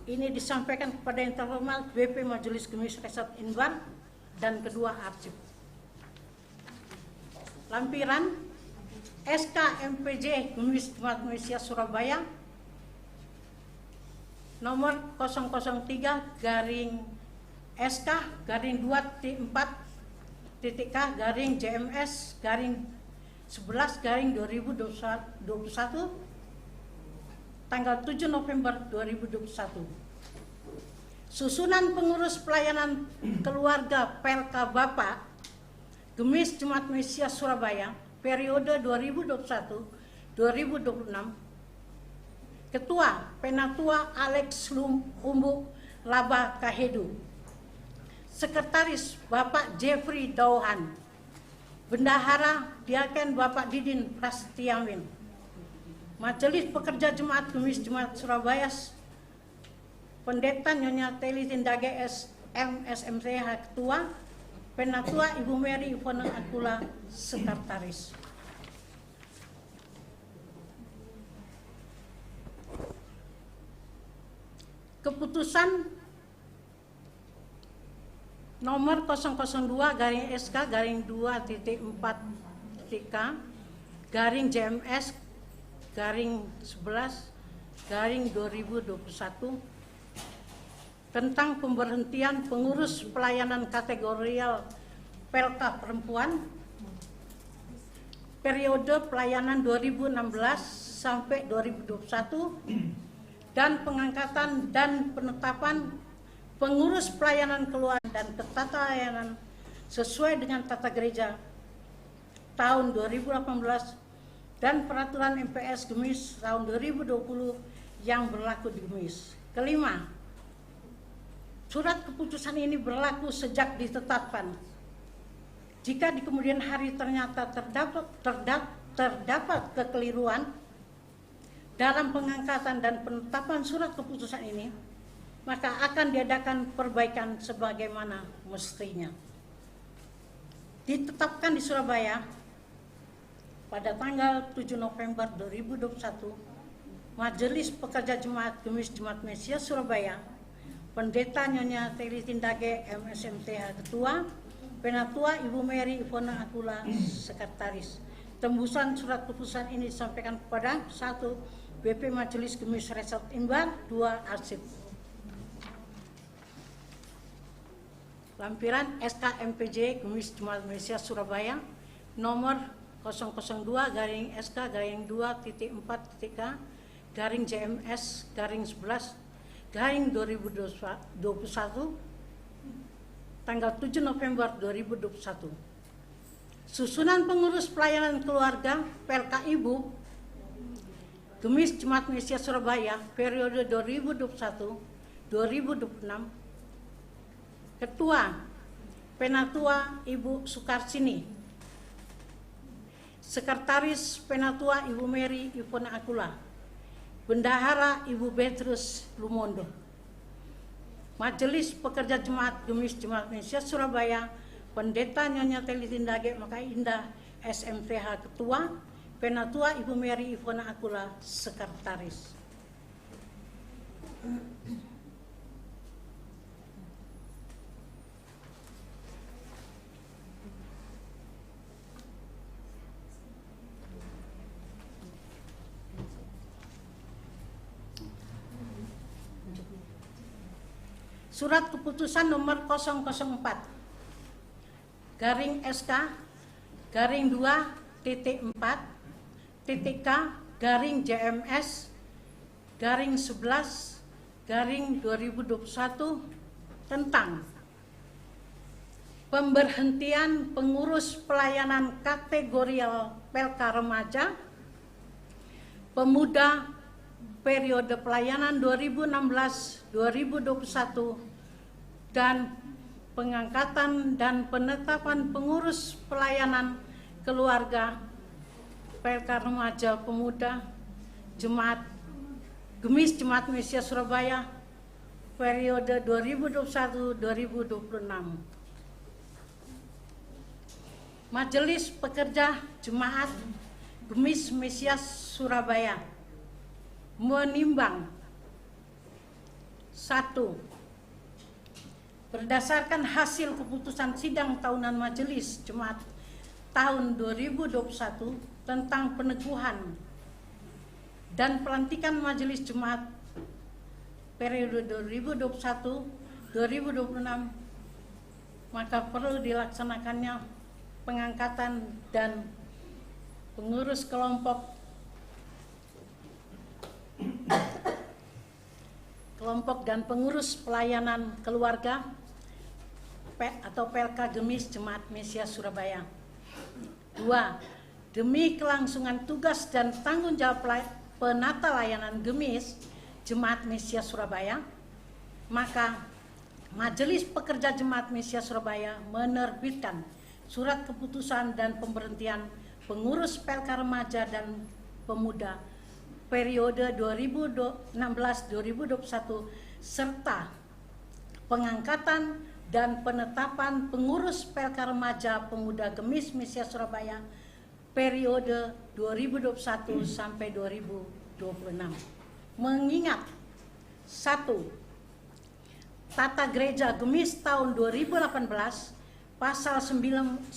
ini disampaikan kepada yang terhormat BP Majelis Gemis Resort Inbar dan kedua arsip. Lampiran SK MPJ Gemis Jemaat Mesias Surabaya nomor 003 garing SK garing 2.4.K garing JMS garing 11 garing 2021 tanggal 7 November 2021. Susunan pengurus pelayanan keluarga PLK Bapak Gemis Jemaat Mesias Surabaya periode 2021-2026. Ketua Penatua Alex Umbu Laba Kahedu. Sekretaris Bapak Jeffrey Dauhan. Bendahara Diaken Bapak Didin Prasetyamin. Majelis Pekerja Jemaat Gemis Jemaat Surabaya, Pendeta Nyonya Teli Tindage MSMTH Ketua, Penatua Ibu Mary Ivona Akula Sekretaris. Keputusan nomor 002 garing SK garing 2.4.K garing JMS garing 11 garing 2021 tentang pemberhentian pengurus pelayanan kategorial PLK perempuan periode pelayanan 2016 sampai 2021 dan pengangkatan dan penetapan pengurus pelayanan keluarga dan ketata layanan sesuai dengan tata gereja tahun 2018 dan peraturan MPS Gemis tahun 2020 yang berlaku di Gemis. Kelima, surat keputusan ini berlaku sejak ditetapkan. Jika di kemudian hari ternyata terdapat kekeliruan dalam pengangkatan dan penetapan surat keputusan ini, maka akan diadakan perbaikan sebagaimana mestinya. Ditetapkan di Surabaya pada tanggal 7 November 2021, Majelis Pekerja Jemaat Gemis Jemaat Mesias Surabaya, Pendeta Nyonya Teri Tindage MSMTH Ketua, Penatua Ibu Mary Ivona Akula Sekretaris. Tembusan surat keputusan ini disampaikan kepada 1. BP Majelis Gemis Resort Imbar, 2. Arsip. Lampiran SK MPJ Gemis Jemaat Mesias Surabaya nomor 002/SK/2.4.K /JMS/11/2021 tanggal 7 November 2021. Susunan pengurus pelayanan keluarga PLK Ibu Gemis Jemaat Mesias Surabaya periode 2021-2026. Ketua Penatua Ibu Sukarsini, Sekretaris Penatua Ibu Mary Ivona Akula, Bendahara Ibu Petrus Lumondo. Majelis Pekerja Jemaat Gemis Jemaat Mesias Surabaya, Pendeta Nyonya Teli Tindage Maka Indah SMTH Ketua, Penatua Ibu Mary Ivona Akula Sekretaris. Surat keputusan nomor 0,4/SK-2/4.K/11/2021 tentang pemberhentian pengurus pelayanan kategorial PLK Remaja Pemuda periode pelayanan 2016-2021 dan pengangkatan dan penetapan pengurus pelayanan keluarga PLK Remaja Pemuda Jemaat Gemis Jemaat Mesias Surabaya periode 2021-2026. Majelis Pekerja Jemaat Gemis Mesias Surabaya menimbang 1. Berdasarkan hasil keputusan sidang tahunan Majelis Jemaat tahun 2021 tentang peneguhan dan pelantikan Majelis Jemaat periode 2021-2026, maka perlu dilaksanakannya pengangkatan dan pengurus kelompok dan pengurus pelayanan keluarga atau PLK Gemis Jemaat Mesias Surabaya. 2. Demi kelangsungan tugas dan tanggung jawab penata layanan Gemis Jemaat Mesias Surabaya, maka Majelis Pekerja Jemaat Mesias Surabaya menerbitkan surat keputusan dan pemberhentian pengurus PLK Remaja dan Pemuda periode 2016-2021 serta pengangkatan dan penetapan pengurus PLK Remaja Pemuda Gemis Mesias Surabaya periode 2021 sampai 2026. Mengingat 1. Tata Gereja Gemis tahun 2018 pasal 19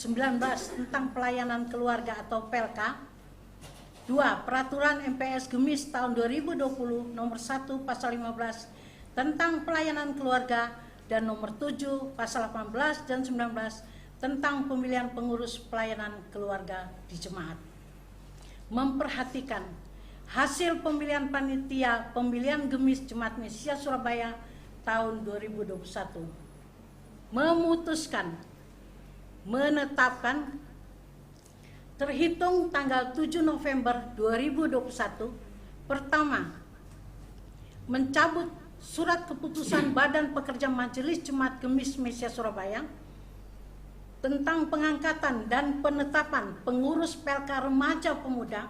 tentang pelayanan keluarga atau PLK. 2. Peraturan MPS Gemis tahun 2020 nomor 1 pasal 15 tentang pelayanan keluarga dan nomor 7 pasal 18 dan 19 tentang pemilihan pengurus pelayanan keluarga di jemaat. Memperhatikan hasil pemilihan panitia pemilihan Gemis Jemaat Mesias Surabaya tahun 2021. Memutuskan menetapkan terhitung tanggal 7 November 2021, pertama, mencabut surat keputusan Badan Pekerja Majelis Jemaat Gemis Mesias Surabaya tentang pengangkatan dan penetapan pengurus PLK Remaja Pemuda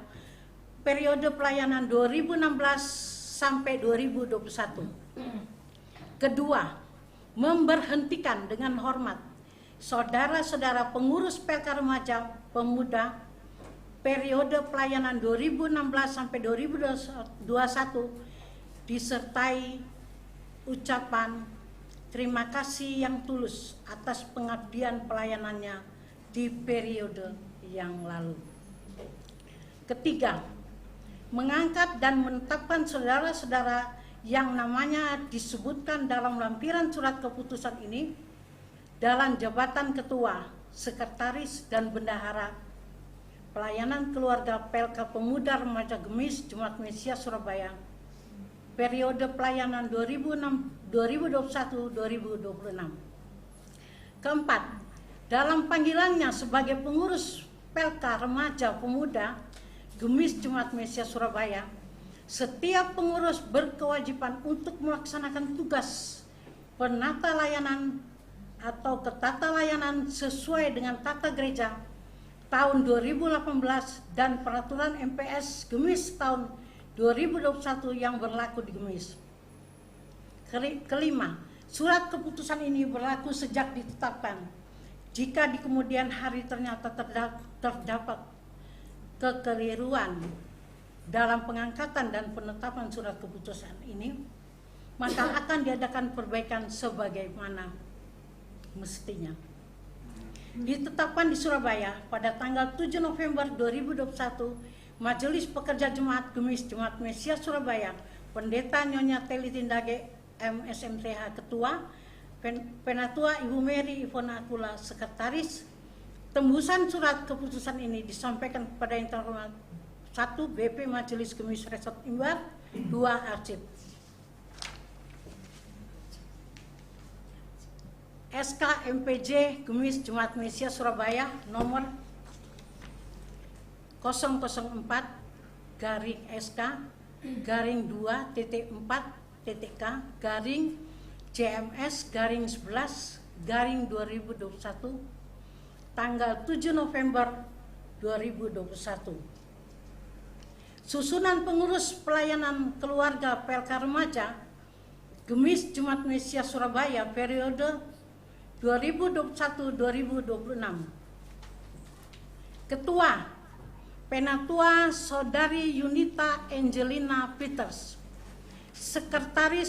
periode pelayanan 2016 sampai 2021. Kedua, memberhentikan dengan hormat saudara-saudara pengurus PLK Remaja Pemuda periode pelayanan 2016 sampai 2021 disertai ucapan terima kasih yang tulus atas pengabdian pelayanannya di periode yang lalu. Ketiga, mengangkat dan menetapkan saudara-saudara yang namanya disebutkan dalam lampiran surat keputusan ini dalam jabatan ketua, sekretaris, dan bendahara pelayanan keluarga PLK Pemuda Remaja Gemis Jemaat Mesias Surabaya periode pelayanan 2021-2026. Keempat, dalam panggilannya sebagai pengurus PLK Remaja Pemuda Gemis Jemaat Mesias Surabaya, setiap pengurus berkewajiban untuk melaksanakan tugas penata layanan atau ketata layanan sesuai dengan tata gereja tahun 2018 dan peraturan MPS Gemis tahun 2021 yang berlaku di Gemis. Kelima, surat keputusan ini berlaku sejak ditetapkan. Jika di kemudian hari ternyata terdapat kekeliruan dalam pengangkatan dan penetapan surat keputusan ini, maka akan diadakan perbaikan sebagaimana mestinya. Ditetapkan di Surabaya pada tanggal 7 November 2021, Majelis Pekerja Jemaat Gemis Jemaat Mesias Surabaya, Pendeta Nyonya Teli Tindage MSMTH Ketua, Penatua Ibu Mary Ivona Akula Sekretaris. Tembusan surat keputusan ini disampaikan kepada yang terhormat 1. BP Majelis Gemis Resort Imbar, 2. Arsip. SK MPJ Gemis Jemaat Mesias Surabaya nomor 004/SK/2.4.K JMS/11/2021 tanggal 7 November 2021. Susunan pengurus pelayanan keluarga PLK Remaja Gemis Jemaat Mesias Surabaya periode 2021-2026. Ketua Penatua Saudari Yunita Angelina Peters. Sekretaris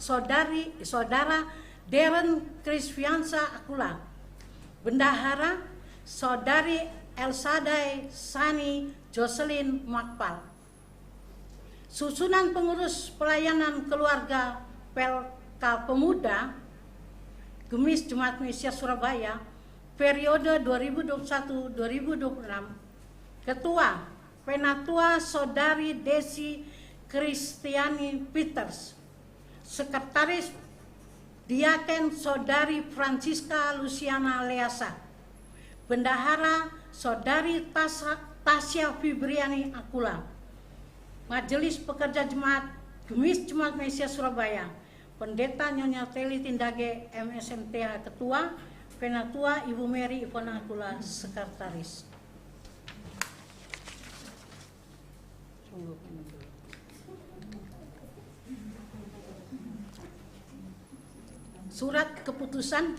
Saudara Darren Krisfiansa Akula. Bendahara Saudari Elsadai Sani Jocelyn Makpal. Susunan pengurus pelayanan keluarga PLK Pemuda Gemis Jemaat Mesias Surabaya periode 2021-2026. Ketua Penatua Saudari Desi Kristiani Peters. Sekretaris Diaken Saudari Francisca Luciana Leasa. Bendahara Saudari Tasya Fibriani Akula. Majelis Pekerja Jemaat Gemis Jemaat Mesias Surabaya, Pendeta Nyonya Teli Tindage MSMTH Ketua, Penatua Ibu Mary Ivona Akula Sekretaris. Surat keputusan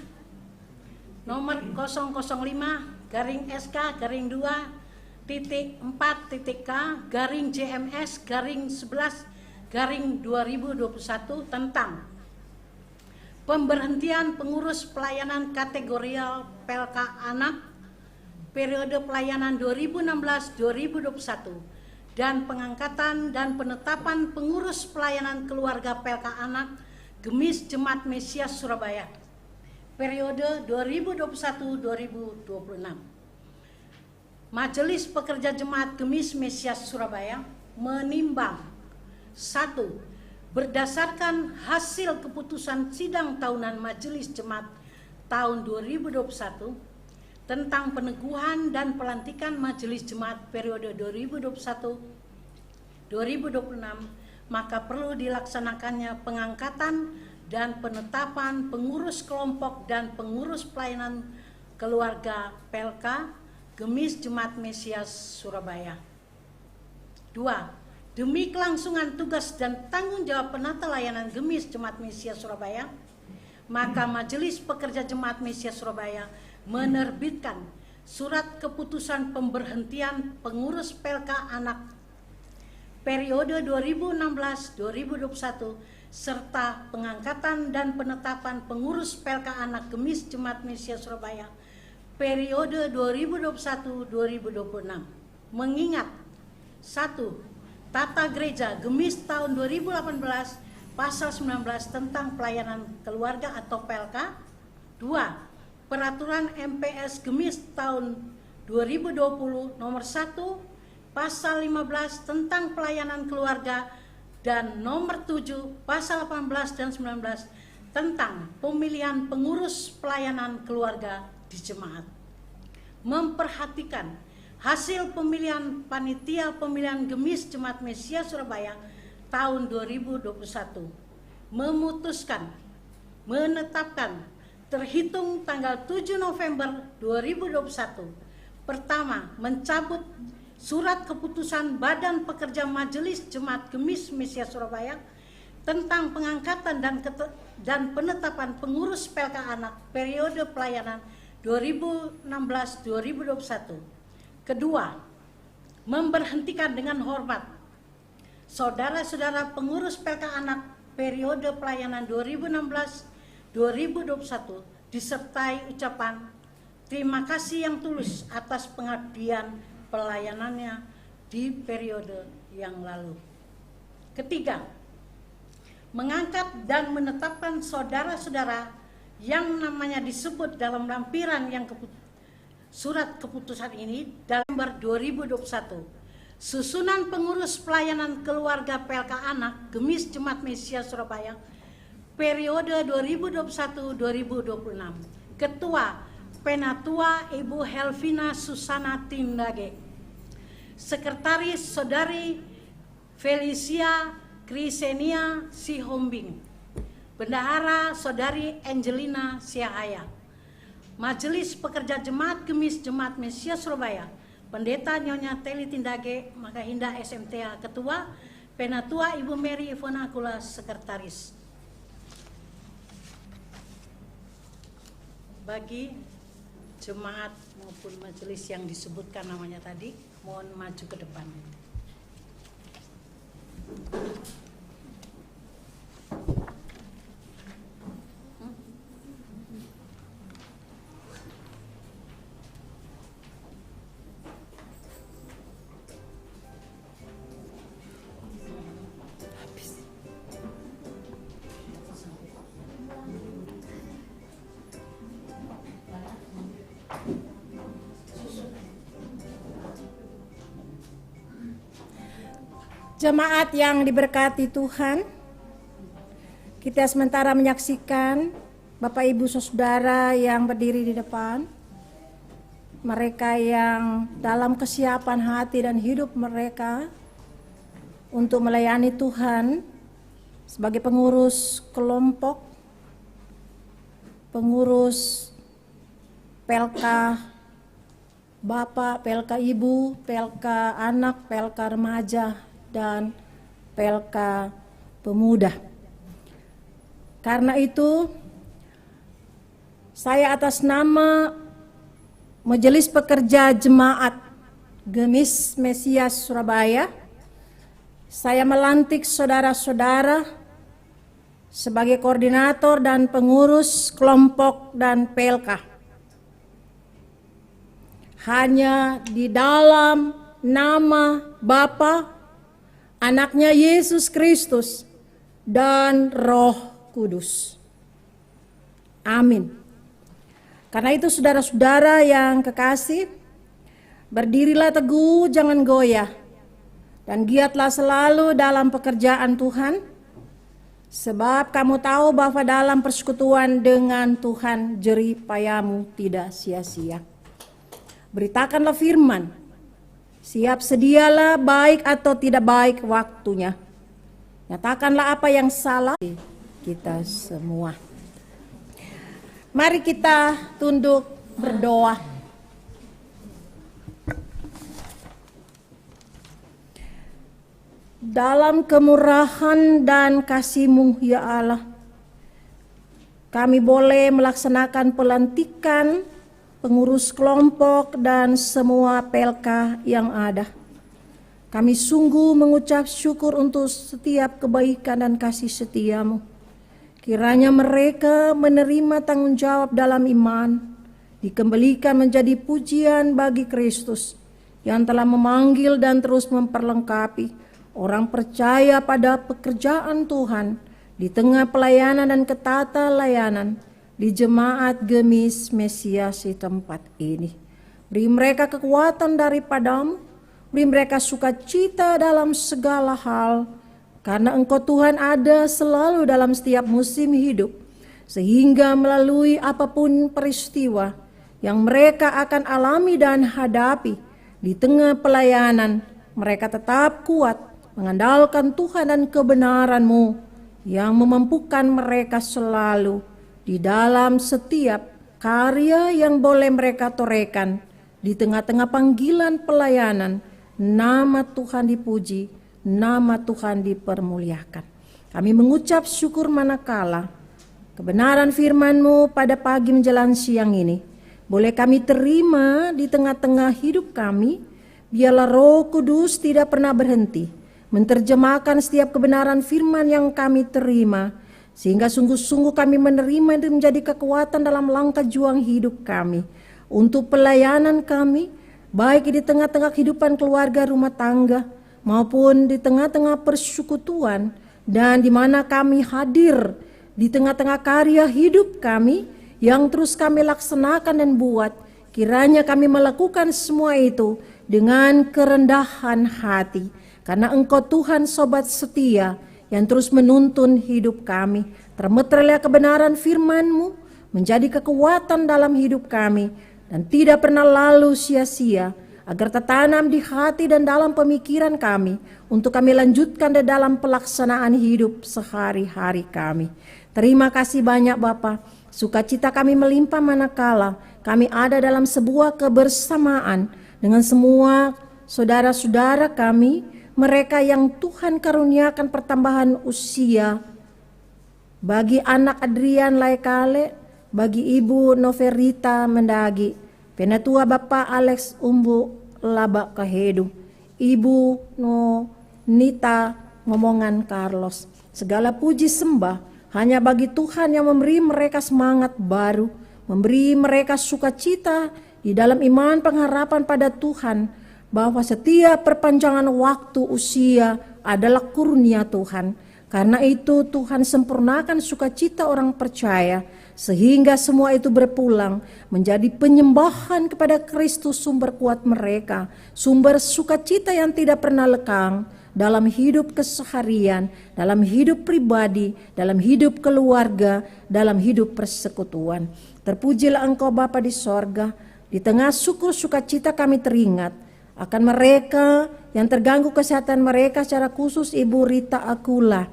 nomor 005/2.K/11/2021 tentang pemberhentian pengurus pelayanan kategorial PLK Anak periode pelayanan 2016-2021 dan pengangkatan dan penetapan pengurus pelayanan keluarga PLK Anak Gemis Jemaat Mesias Surabaya periode 2021-2026. Majelis Pekerja Jemaat Gemis Mesias Surabaya menimbang 1. Berdasarkan hasil keputusan sidang tahunan Majelis Jemaat tahun 2021 tentang peneguhan dan pelantikan Majelis Jemaat periode 2021-2026, maka perlu dilaksanakannya pengangkatan dan penetapan pengurus kelompok dan pengurus pelayanan keluarga PLK Gemis Jemaat Mesias Surabaya. 2. Demi kelangsungan tugas dan tanggung jawab penata layanan Gemis Jemaat Mesias Surabaya, maka Majelis Pekerja Jemaat Mesias Surabaya menerbitkan surat keputusan pemberhentian pengurus PLK Anak periode 2016-2021 serta pengangkatan dan penetapan pengurus PLK Anak Gemis Jemaat Mesias Surabaya periode 2021-2026. Mengingat 1. Tata Gereja Gemis tahun 2018 pasal 19 tentang pelayanan keluarga atau PLK. 2. Peraturan MPS Gemis tahun 2020 nomor 1 pasal 15 tentang pelayanan keluarga dan nomor 7 pasal 18 dan 19 tentang pemilihan pengurus pelayanan keluarga di jemaat. Memperhatikan hasil pemilihan panitia pemilihan Gemis Jemaat Mesias Surabaya tahun 2021, memutuskan, menetapkan terhitung tanggal 7 November 2021. Pertama, mencabut surat keputusan Badan Pekerja Majelis Jemaat Gemis Mesias Surabaya tentang pengangkatan dan penetapan pengurus PLK Anak periode pelayanan 2016-2021. Kedua, memberhentikan dengan hormat saudara-saudara pengurus PLK Anak periode pelayanan 2016-2021 disertai ucapan terima kasih yang tulus atas pengabdian pelayanannya di periode yang lalu. Ketiga, mengangkat dan menetapkan saudara-saudara yang namanya disebut dalam lampiran yang surat keputusan ini dalam November 2021. Susunan pengurus pelayanan keluarga PLK Anak Gemis Jemaat Mesias Surabaya periode 2021-2026. Ketua Penatua Ibu Helvina Susana Tindage. Sekretaris Saudari Felicia Krisenia Sihombing. Bendahara Saudari Angelina Siahaya. Majelis Pekerja Jemaat Gemis Jemaat Mesias Surabaya, Pendeta Nyonya Teli Tindage Makahinda SMTA Ketua, Penatua Ibu Mary Ivona Kula Sekretaris. Bagi jemaat maupun majelis yang disebutkan namanya tadi, mohon maju ke depan. Jemaat yang diberkati Tuhan, kita sementara menyaksikan Bapak Ibu Saudara yang berdiri di depan, mereka yang dalam kesiapan hati dan hidup mereka untuk melayani Tuhan sebagai pengurus kelompok, pengurus PLK Bapak, PLK Ibu, PLK Anak, PLK Remaja, dan PLK Pemuda. Karena itu, saya atas nama Majelis Pekerja Jemaat Gemis Mesias Surabaya, saya melantik saudara-saudara sebagai koordinator dan pengurus kelompok dan PLK. Hanya di dalam nama Bapa, Anaknya Yesus Kristus, dan Roh Kudus. Amin. Karena itu saudara-saudara yang kekasih, berdirilah teguh, jangan goyah, dan giatlah selalu dalam pekerjaan Tuhan, sebab kamu tahu bahwa dalam persekutuan dengan Tuhan jerih payamu tidak sia-sia. Beritakanlah firman, siap sedialah baik atau tidak baik waktunya. Nyatakanlah apa yang salah kita semua. Mari kita tunduk berdoa. Dalam kemurahan dan kasih-Mu ya Allah, kami boleh melaksanakan pelantikan pengurus kelompok dan semua PLK yang ada. Kami sungguh mengucap syukur untuk setiap kebaikan dan kasih setia-Mu. Kiranya mereka menerima tanggung jawab dalam iman, dikembalikan menjadi pujian bagi Kristus yang telah memanggil dan terus memperlengkapi orang percaya pada pekerjaan Tuhan di tengah pelayanan dan ketata layanan di jemaat Gemis Mesias di tempat ini. Beri mereka kekuatan daripada-Mu, beri mereka sukacita dalam segala hal, karena Engkau Tuhan ada selalu dalam setiap musim hidup, sehingga melalui apapun peristiwa yang mereka akan alami dan hadapi di tengah pelayanan, mereka tetap kuat mengandalkan Tuhan dan kebenaran-Mu yang memampukan mereka selalu di dalam setiap karya yang boleh mereka torehkan di tengah-tengah panggilan pelayanan. Nama Tuhan dipuji, nama Tuhan dipermuliakan. Kami mengucap syukur manakala kebenaran firman-Mu pada pagi menjelang siang ini boleh kami terima di tengah-tengah hidup kami. Biarlah Roh Kudus tidak pernah berhenti menerjemahkan setiap kebenaran firman yang kami terima, sehingga sungguh-sungguh kami menerima itu menjadi kekuatan dalam langkah juang hidup kami, untuk pelayanan kami, baik di tengah-tengah kehidupan keluarga rumah tangga, maupun di tengah-tengah persekutuan, dan di mana kami hadir di tengah-tengah karya hidup kami, yang terus kami laksanakan dan buat. Kiranya kami melakukan semua itu dengan kerendahan hati, karena Engkau Tuhan sobat setia yang terus menuntun hidup kami. Termeterailah kebenaran firman-Mu menjadi kekuatan dalam hidup kami dan tidak pernah lalu sia-sia, agar tertanam di hati dan dalam pemikiran kami untuk kami lanjutkan di dalam pelaksanaan hidup sehari-hari kami. Terima kasih banyak Bapa. Sukacita kami melimpah manakala kami ada dalam sebuah kebersamaan dengan semua saudara-saudara kami, mereka yang Tuhan karuniakan pertambahan usia, bagi anak Adrian Laikale, bagi Ibu Noverita Mendagi, Penatua Bapak Alex Umbu Laba Kahedu, Ibu Nita Ngomongan Carlos. Segala puji sembah hanya bagi Tuhan yang memberi mereka semangat baru, memberi mereka sukacita di dalam iman pengharapan pada Tuhan, bahwa setiap perpanjangan waktu usia adalah kurnia Tuhan. Karena itu Tuhan sempurnakan sukacita orang percaya, sehingga semua itu berpulang menjadi penyembahan kepada Kristus, sumber kuat mereka, sumber sukacita yang tidak pernah lekang dalam hidup keseharian, dalam hidup pribadi, dalam hidup keluarga, dalam hidup persekutuan. Terpujilah Engkau Bapa di sorga. Di tengah syukur sukacita kami teringat akan mereka yang terganggu kesehatan mereka, secara khusus Ibu Rita Akula.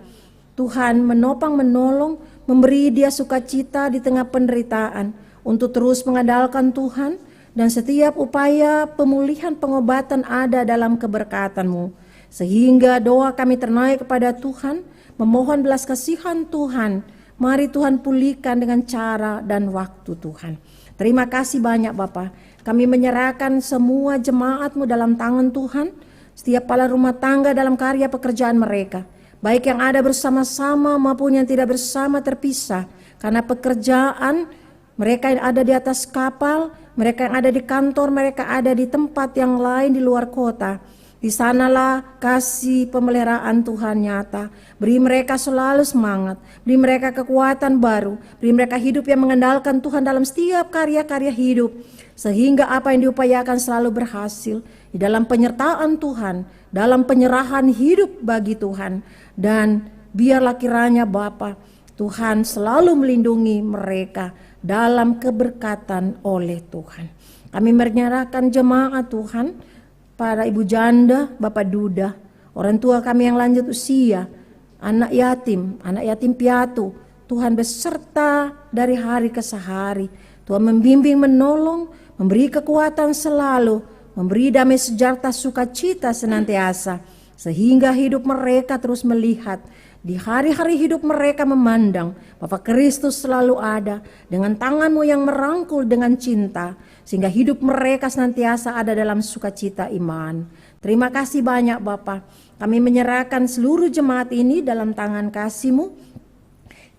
Tuhan menopang menolong, memberi dia sukacita di tengah penderitaan, untuk terus mengandalkan Tuhan, dan setiap upaya pemulihan pengobatan ada dalam keberkatan-Mu. Sehingga doa kami ternaik kepada Tuhan, memohon belas kasihan Tuhan. Mari Tuhan pulihkan dengan cara dan waktu Tuhan. Terima kasih banyak Bapa. Kami menyerahkan semua jemaat-Mu dalam tangan Tuhan, setiap kepala rumah tangga dalam karya pekerjaan mereka, baik yang ada bersama-sama maupun yang tidak bersama terpisah, karena pekerjaan mereka yang ada di atas kapal, mereka yang ada di kantor, mereka ada di tempat yang lain di luar kota. Di sanalah kasih pemeliharaan Tuhan nyata. Beri mereka selalu semangat, beri mereka kekuatan baru, beri mereka hidup yang mengandalkan Tuhan dalam setiap karya-karya hidup, sehingga apa yang diupayakan selalu berhasil di dalam penyertaan Tuhan, dalam penyerahan hidup bagi Tuhan. Dan biarlah kiranya Bapa, Tuhan selalu melindungi mereka dalam keberkatan oleh Tuhan. Kami menyerahkan jemaat Tuhan, para ibu janda, bapak duda, orang tua kami yang lanjut usia, anak yatim piatu. Tuhan beserta dari hari ke hari. Tuhan membimbing, menolong, memberi kekuatan selalu, memberi damai sejahtera sukacita senantiasa. sehingga hidup mereka terus melihat, di hari-hari hidup mereka memandang bahwa Kristus selalu ada dengan tangan-Mu yang merangkul dengan cinta, sehingga hidup mereka senantiasa ada dalam sukacita iman. Terima kasih banyak Bapa. Kami menyerahkan seluruh jemaat ini dalam tangan kasih-Mu.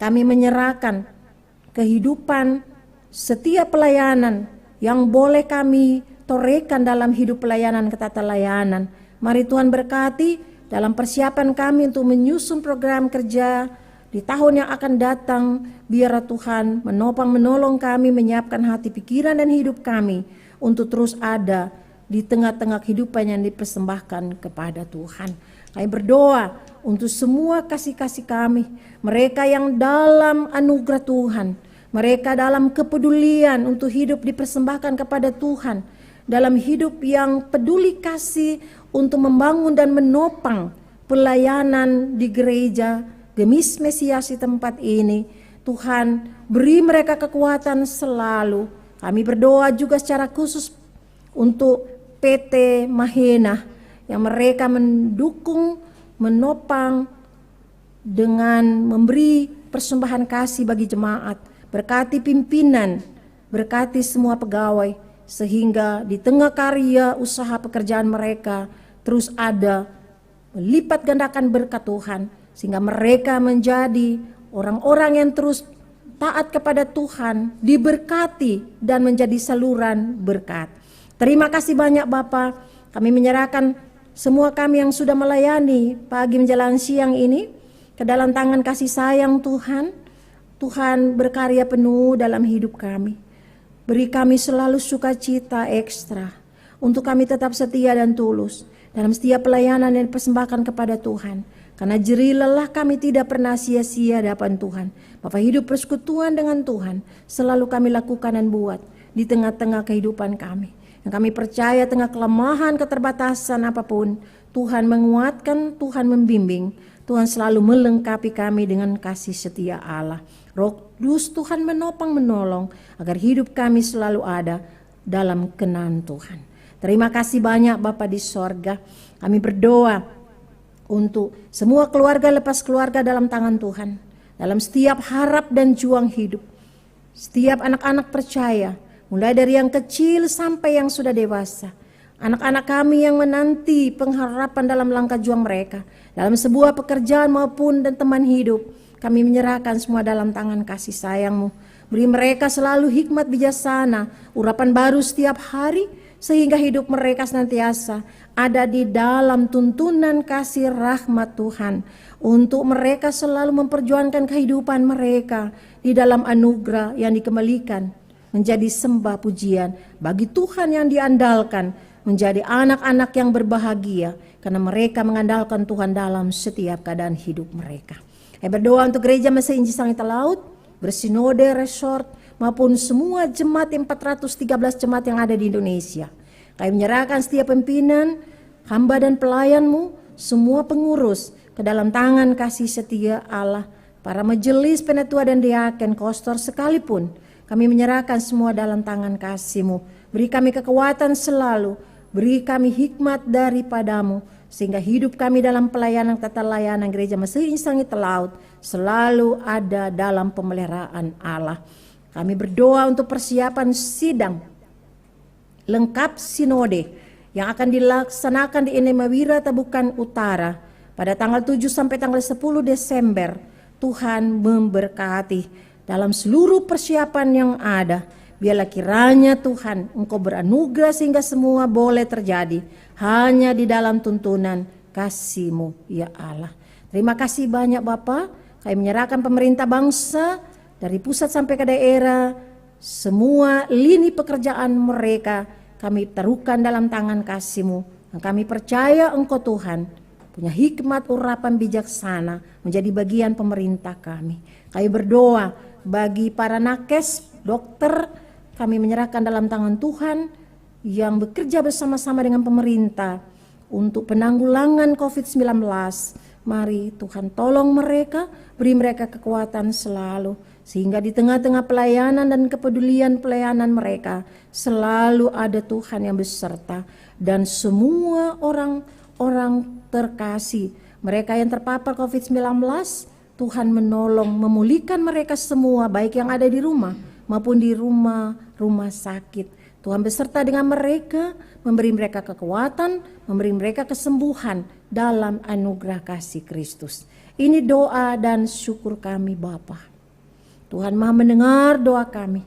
Kami menyerahkan kehidupan setiap pelayanan yang boleh kami torehkan dalam hidup pelayanan ketatalayanan. Mari Tuhan berkati dalam persiapan kami untuk menyusun program kerja di tahun yang akan datang. Biarlah Tuhan menopang menolong kami, menyiapkan hati, pikiran dan hidup kami untuk terus ada di tengah-tengah kehidupan yang dipersembahkan kepada Tuhan. Kami berdoa untuk semua kasih-kasih kami, mereka yang dalam anugerah Tuhan, mereka dalam kepedulian untuk hidup dipersembahkan kepada Tuhan, dalam hidup yang peduli kasih untuk membangun dan menopang pelayanan di gereja Gemis Mesias di tempat ini. Tuhan, beri mereka kekuatan selalu. Kami berdoa juga secara khusus untuk PT Mahena yang mereka mendukung, menopang dengan memberi persembahan kasih bagi jemaat. Berkati pimpinan, berkati semua pegawai, sehingga di tengah karya usaha pekerjaan mereka terus ada melipat gandakan berkat Tuhan, sehingga mereka menjadi orang-orang yang terus taat kepada Tuhan, diberkati dan menjadi saluran berkat. Terima kasih banyak Bapa. Kami menyerahkan semua kami yang sudah melayani pagi menjelang siang ini ke dalam tangan kasih sayang Tuhan. Tuhan berkarya penuh dalam hidup kami. Beri kami selalu sukacita ekstra untuk kami tetap setia dan tulus dalam setiap pelayanan yang dipersembahkan kepada Tuhan. Karena jerih lelah kami tidak pernah sia-sia di hadapan Tuhan. Bapak, hidup persekutuan dengan Tuhan selalu kami lakukan dan buat di tengah-tengah kehidupan kami. Yang kami percaya tengah kelemahan, keterbatasan apapun, Tuhan menguatkan, Tuhan membimbing, Tuhan selalu melengkapi kami dengan kasih setia Allah. Roh Kudus Tuhan menopang menolong agar hidup kami selalu ada dalam kenan Tuhan. Terima kasih banyak Bapa di sorga. Kami berdoa untuk semua keluarga lepas keluarga dalam tangan Tuhan. Dalam setiap harap dan juang hidup. Setiap anak-anak percaya, mulai dari yang kecil sampai yang sudah dewasa. Anak-anak kami yang menanti pengharapan dalam langkah juang mereka. Dalam sebuah pekerjaan maupun dan teman hidup. Kami menyerahkan semua dalam tangan kasih sayang-Mu. Beri mereka selalu hikmat bijaksana, urapan baru setiap hari, sehingga hidup mereka senantiasa ada di dalam tuntunan kasih rahmat Tuhan. Untuk mereka selalu memperjuangkan kehidupan mereka di dalam anugerah yang dikembalikan menjadi sembah pujian bagi Tuhan yang diandalkan, menjadi anak-anak yang berbahagia karena mereka mengandalkan Tuhan dalam setiap keadaan hidup mereka. Saya berdoa untuk gereja Mesa Injil Sangita Laut, bersinode, resort, maupun semua jemaat 413 jemaat yang ada di Indonesia. Kami menyerahkan setiap pimpinan, hamba dan pelayan-Mu, semua pengurus ke dalam tangan kasih setia Allah, para majelis, penatua dan diaken, kostor sekalipun. Kami menyerahkan semua dalam tangan kasih-Mu. Beri kami kekuatan selalu, beri kami hikmat daripada-Mu, sehingga hidup kami dalam pelayanan tata layanan gereja Mesa Injil Sangita Laut selalu ada dalam pemeliharaan Allah. Kami berdoa untuk persiapan sidang lengkap sinode yang akan dilaksanakan di Enemawira Tabukan Utara pada tanggal 7 sampai tanggal 10 Desember. Tuhan memberkati dalam seluruh persiapan yang ada. Biarlah kiranya Tuhan Engkau beranugerah sehingga semua boleh terjadi hanya di dalam tuntunan kasih-Mu ya Allah. Terima kasih banyak Bapa. Kami menyerahkan pemerintah bangsa dari pusat sampai ke daerah, semua lini pekerjaan mereka kami taruhkan dalam tangan kasih-Mu. Dan kami percaya Engkau Tuhan punya hikmat urapan bijaksana menjadi bagian pemerintah kami. Kami berdoa bagi para nakes, dokter, kami menyerahkan dalam tangan Tuhan yang bekerja bersama-sama dengan pemerintah untuk penanggulangan COVID-19. Mari Tuhan tolong mereka, beri mereka kekuatan selalu, sehingga di tengah-tengah pelayanan dan kepedulian pelayanan mereka selalu ada Tuhan yang beserta, dan semua orang orang terkasih. Mereka yang terpapar COVID-19, Tuhan menolong, memulihkan mereka semua, baik yang ada di rumah maupun di rumah sakit. Tuhan beserta dengan mereka, memberi mereka kekuatan, memberi mereka kesembuhan dalam anugerah kasih Kristus. Ini doa dan syukur kami Bapa. Tuhan Maha mendengar doa kami.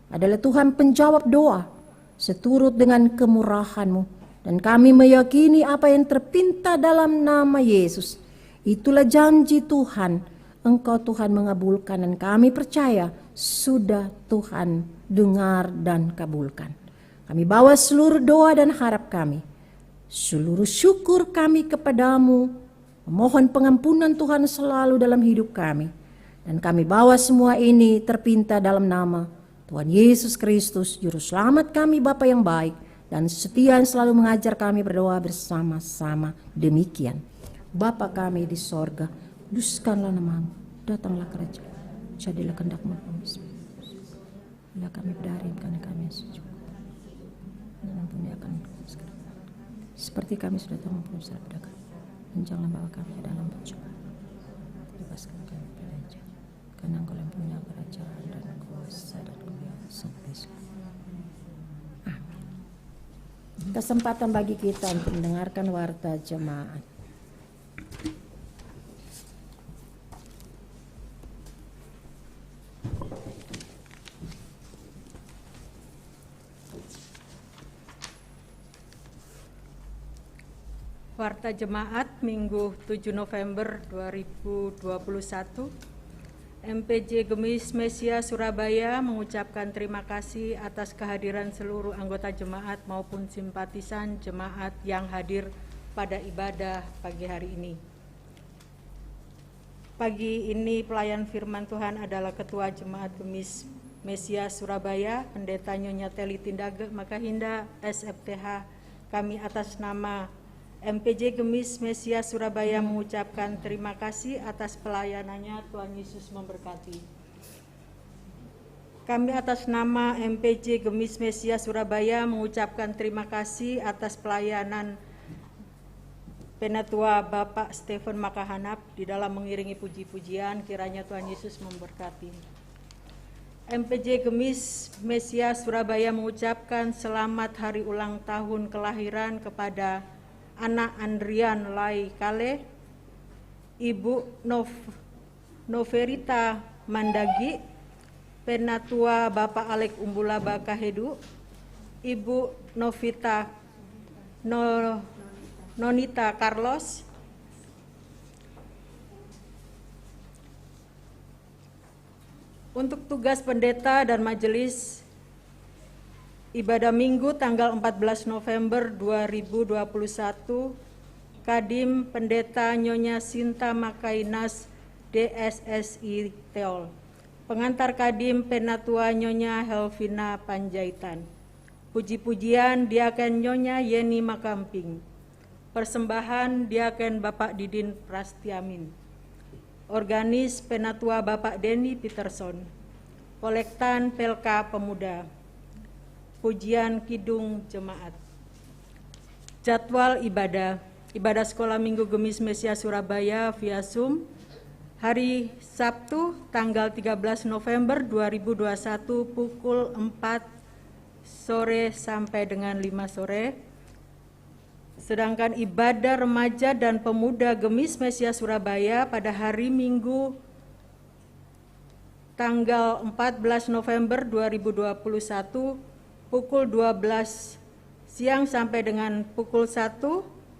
Adalah Tuhan penjawab doa seturut dengan kemurahan-Mu. Dan kami meyakini apa yang terpinta dalam nama Yesus. Itulah janji Tuhan. Engkau Tuhan mengabulkan dan kami percaya sudah Tuhan dengar dan kabulkan. Kami bawa seluruh doa dan harap kami. Seluruh syukur kami kepadamu. Memohon pengampunan Tuhan selalu dalam hidup kami. Dan kami bawa semua ini terpinta dalam nama Tuhan Yesus Kristus, Juru Selamat kami, Bapa yang baik dan setia yang selalu mengajar kami berdoa bersama-sama. Demikian. Bapa kami di sorga, kuduskanlah namamu, datanglah kerajaan, jadilah kehendak-Mu bila kami berdari karena kami secukupnya, dan ampuni akan seperti kami sudah tahu mengampuni salah pedagang, dan jangan bawa kami ke dalam pencobaan, bebaskan kami dari jahat, karena Engkau yang punya kerajaan dan kuasa dan kemuliaan sampai selamanya. Amin. Kesempatan bagi kita untuk mendengarkan warta jemaat. Warta Jemaat Minggu 7 November 2021. MPJ Gemis Mesia Surabaya mengucapkan terima kasih atas kehadiran seluruh anggota jemaat maupun simpatisan jemaat yang hadir pada ibadah pagi hari ini. Pagi ini pelayan firman Tuhan adalah Ketua Jemaat Gemis Mesia Surabaya, Pendeta Nyonya Teli Tindage Makahinda, SFTH. Kami atas nama MPJ Gemis Mesia Surabaya mengucapkan terima kasih atas pelayanannya. Tuhan Yesus memberkati. Kami atas nama MPJ Gemis Mesia Surabaya mengucapkan terima kasih atas pelayanan Penatua Bapak Stephen Makahanap di dalam mengiringi puji-pujian. Kiranya Tuhan Yesus memberkati. MPJ Gemis Mesia Surabaya mengucapkan selamat hari ulang tahun kelahiran kepada anak Andrian Lai Kale, Ibu Noverita Mandagi, Penatua Bapak Alek Umbula Bakahedu, Ibu Nonita Carlos, untuk tugas pendeta dan majelis Ibadah Minggu tanggal 14 November 2021, Kadim Pendeta Nyonya Sinta Makainas DSSI Teol. Pengantar Kadim Penatua Nyonya Helvina Panjaitan. Puji-pujian Diaken Nyonya Yeni Makamping. Persembahan Diaken Bapak Didin Prastiamin. Organis Penatua Bapak Denny Peterson. Kolektan Pelka Pemuda. Pujian Kidung Jemaat. Jadwal ibadah Sekolah Minggu Gemis Mesia Surabaya via Zoom hari Sabtu tanggal 13 November 2021 pukul 4 sore sampai dengan 5 sore. Sedangkan ibadah remaja dan pemuda Gemis Mesia Surabaya pada hari Minggu tanggal 14 November 2021 pukul 12 siang sampai dengan pukul 1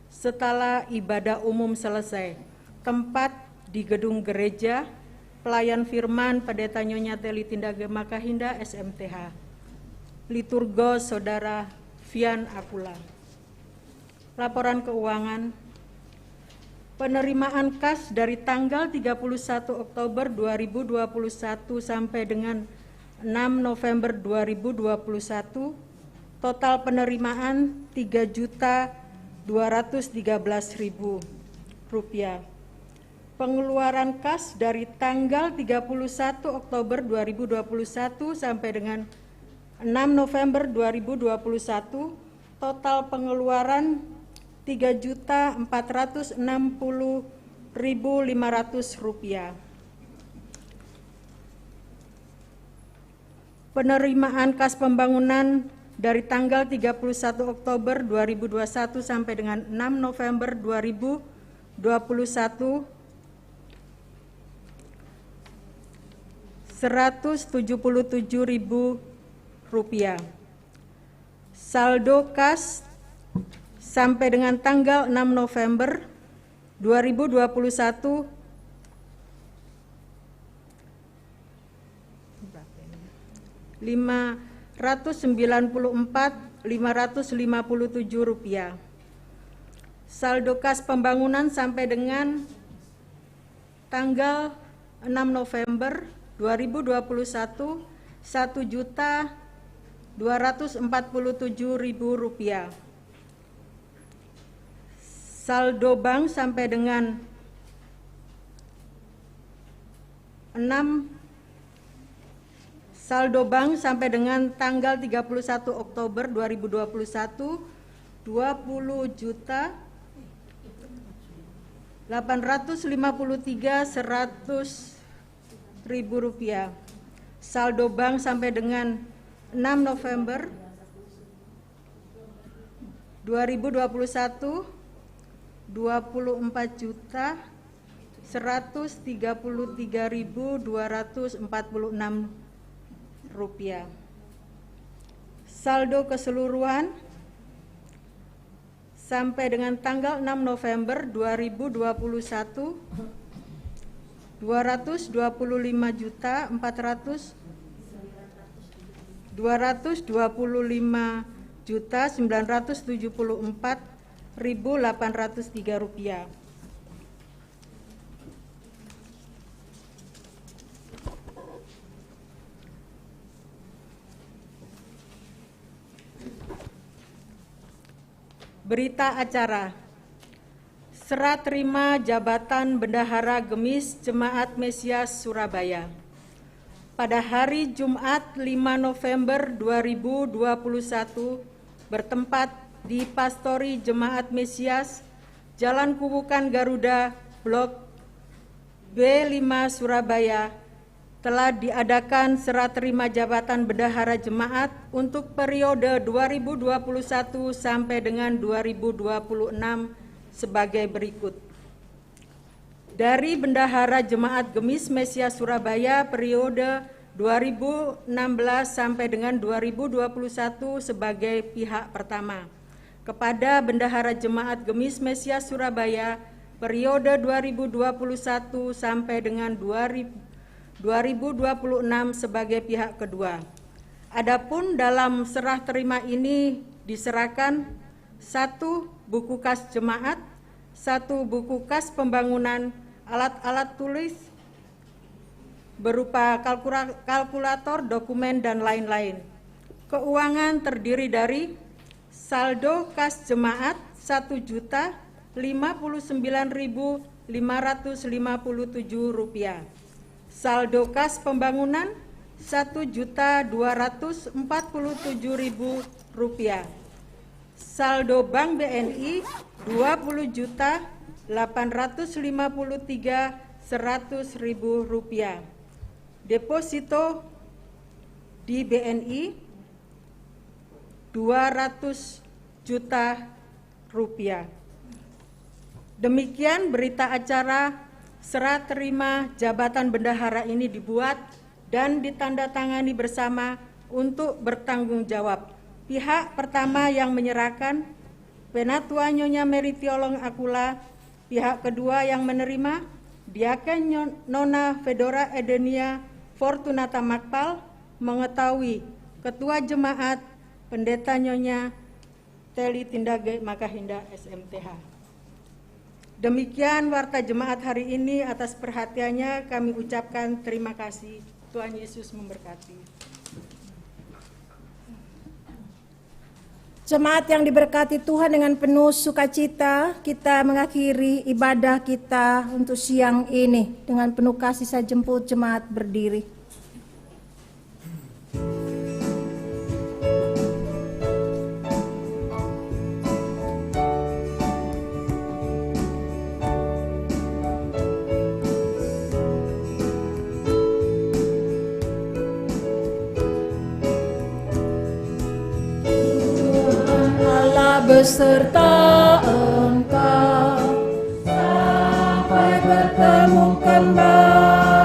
setelah ibadah umum selesai. Tempat di gedung gereja, pelayan firman Pendeta Nyonya Teli Tindage Makahinda SMTH. Liturgo Saudara Fian Akula. Laporan keuangan. Penerimaan kas dari tanggal 31 Oktober 2021 sampai dengan 6 November 2021, total penerimaan Rp3.213.000. Pengeluaran kas dari tanggal 31 Oktober 2021 sampai dengan 6 November 2021, total pengeluaran Rp3.460.500. Penerimaan kas pembangunan dari tanggal 31 Oktober 2021 sampai dengan 6 November 2021 Rp177.000. Saldo kas sampai dengan tanggal 6 November 2021 Rp594.557. Saldo kas pembangunan sampai dengan tanggal 6 November 2021 Rp1.247.000. Saldo bank sampai dengan 6 Saldo bank sampai dengan tanggal 31 Oktober 2021 Rp20.853.100.000. Saldo bank sampai dengan 6 November 2021 Rp24.133.246. Saldo keseluruhan sampai dengan tanggal 6 November 2021 Rp225.974.803. Berita acara. Serah terima jabatan Bendahara Gemis Jemaat Mesias Surabaya. Pada hari Jumat 5 November 2021 bertempat di Pastori Jemaat Mesias, Jalan Kubukan Garuda, Blok B5 Surabaya, telah diadakan serah terima jabatan Bendahara Jemaat untuk periode 2021 sampai dengan 2026 sebagai berikut. Dari Bendahara Jemaat Gemis Mesias Surabaya periode 2016 sampai dengan 2021 sebagai pihak pertama. Kepada Bendahara Jemaat Gemis Mesias Surabaya periode 2021 sampai dengan 2026 sebagai pihak kedua. Adapun dalam serah terima ini diserahkan 1 buku kas jemaat, 1 buku kas pembangunan, alat-alat tulis berupa kalkulator, dokumen, dan lain-lain. Keuangan terdiri dari saldo kas jemaat Rp1.059.557, saldo kas pembangunan Rp1.247.000, saldo bank BNI Rp20.853.100.000, deposito di BNI Rp200 juta. Demikian berita acara serah terima jabatan bendahara ini dibuat dan ditandatangani bersama untuk bertanggung jawab. Pihak pertama yang menyerahkan Penatua Nyonya Mary Tiolong Akula, pihak kedua yang menerima Diaken Nona Fedora Edenia Fortunata Makpal, mengetahui Ketua Jemaat Pendeta Nyonya Teli Tindage Makahinda SMTH. Demikian warta jemaat hari ini. Atas perhatiannya kami ucapkan terima kasih. Tuhan Yesus memberkati. Jemaat yang diberkati Tuhan, dengan penuh sukacita kita mengakhiri ibadah kita untuk siang ini. Dengan penuh kasih saya jemput jemaat berdiri. beserta Engkau sampai bertemu kembali.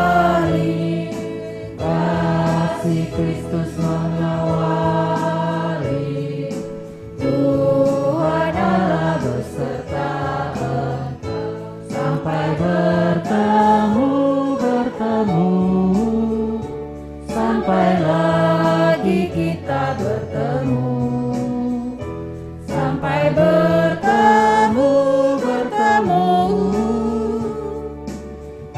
Kasih Kristus mengawali, Tuhan Allah beserta Engkau sampai bertemu, sampai lagi kita bertemu, sampai bertemu,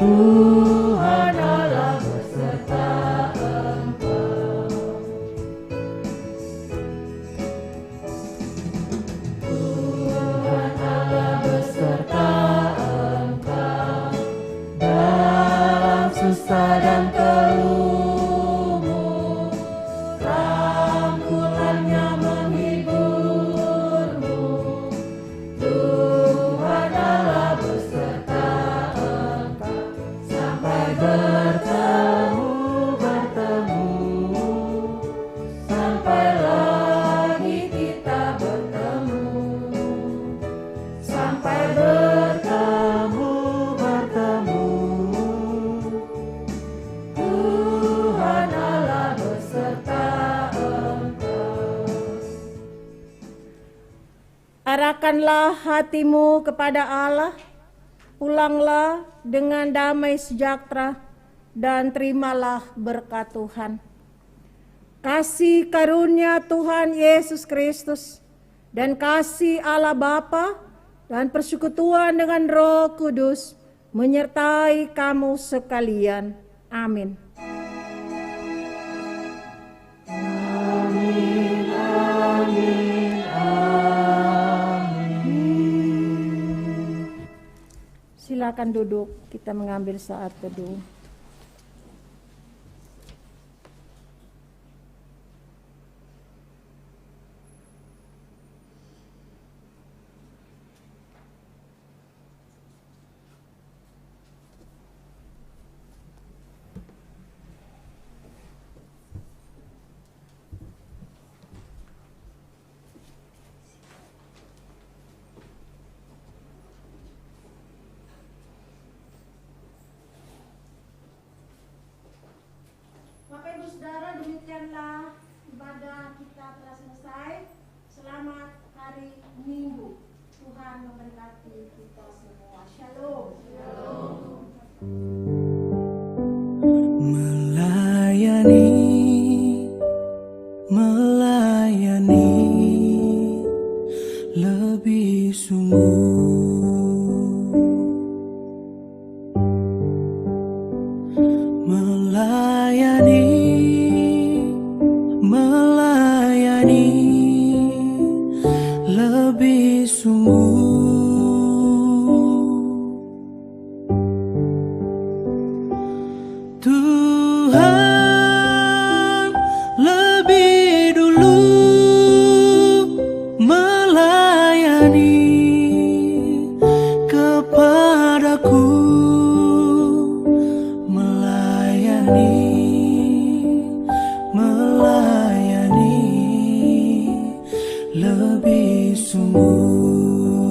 Tuhan Allah beserta Engkau. Tuhan Allah beserta Engkau dalam susah dan keluhmu, rangkulannya menghiburmu. Tuhan Allah beserta Engkau sampai bertemu, sampai lagi kita bertemu, sampai bertemu, Tuhan Allah beserta Engkau. Arahkanlah hatimu kepada Allah, pulanglah dengan damai sejahtera, dan terimalah berkat Tuhan. Kasih karunia Tuhan Yesus Kristus dan kasih Allah Bapa dan persekutuan dengan Roh Kudus menyertai kamu sekalian. Amin. Silakan duduk, kita mengambil saat teduh. Bapak Ibu Saudara, demikianlah ibadah kita telah selesai. Selamat hari Minggu. Tuhan memberkati kita semua. Shalom. Melayani lebih sungguh. Melayani lebih sungguh. Tuhan lebih dulu melayani kepadaku, melayani lebih sungguh.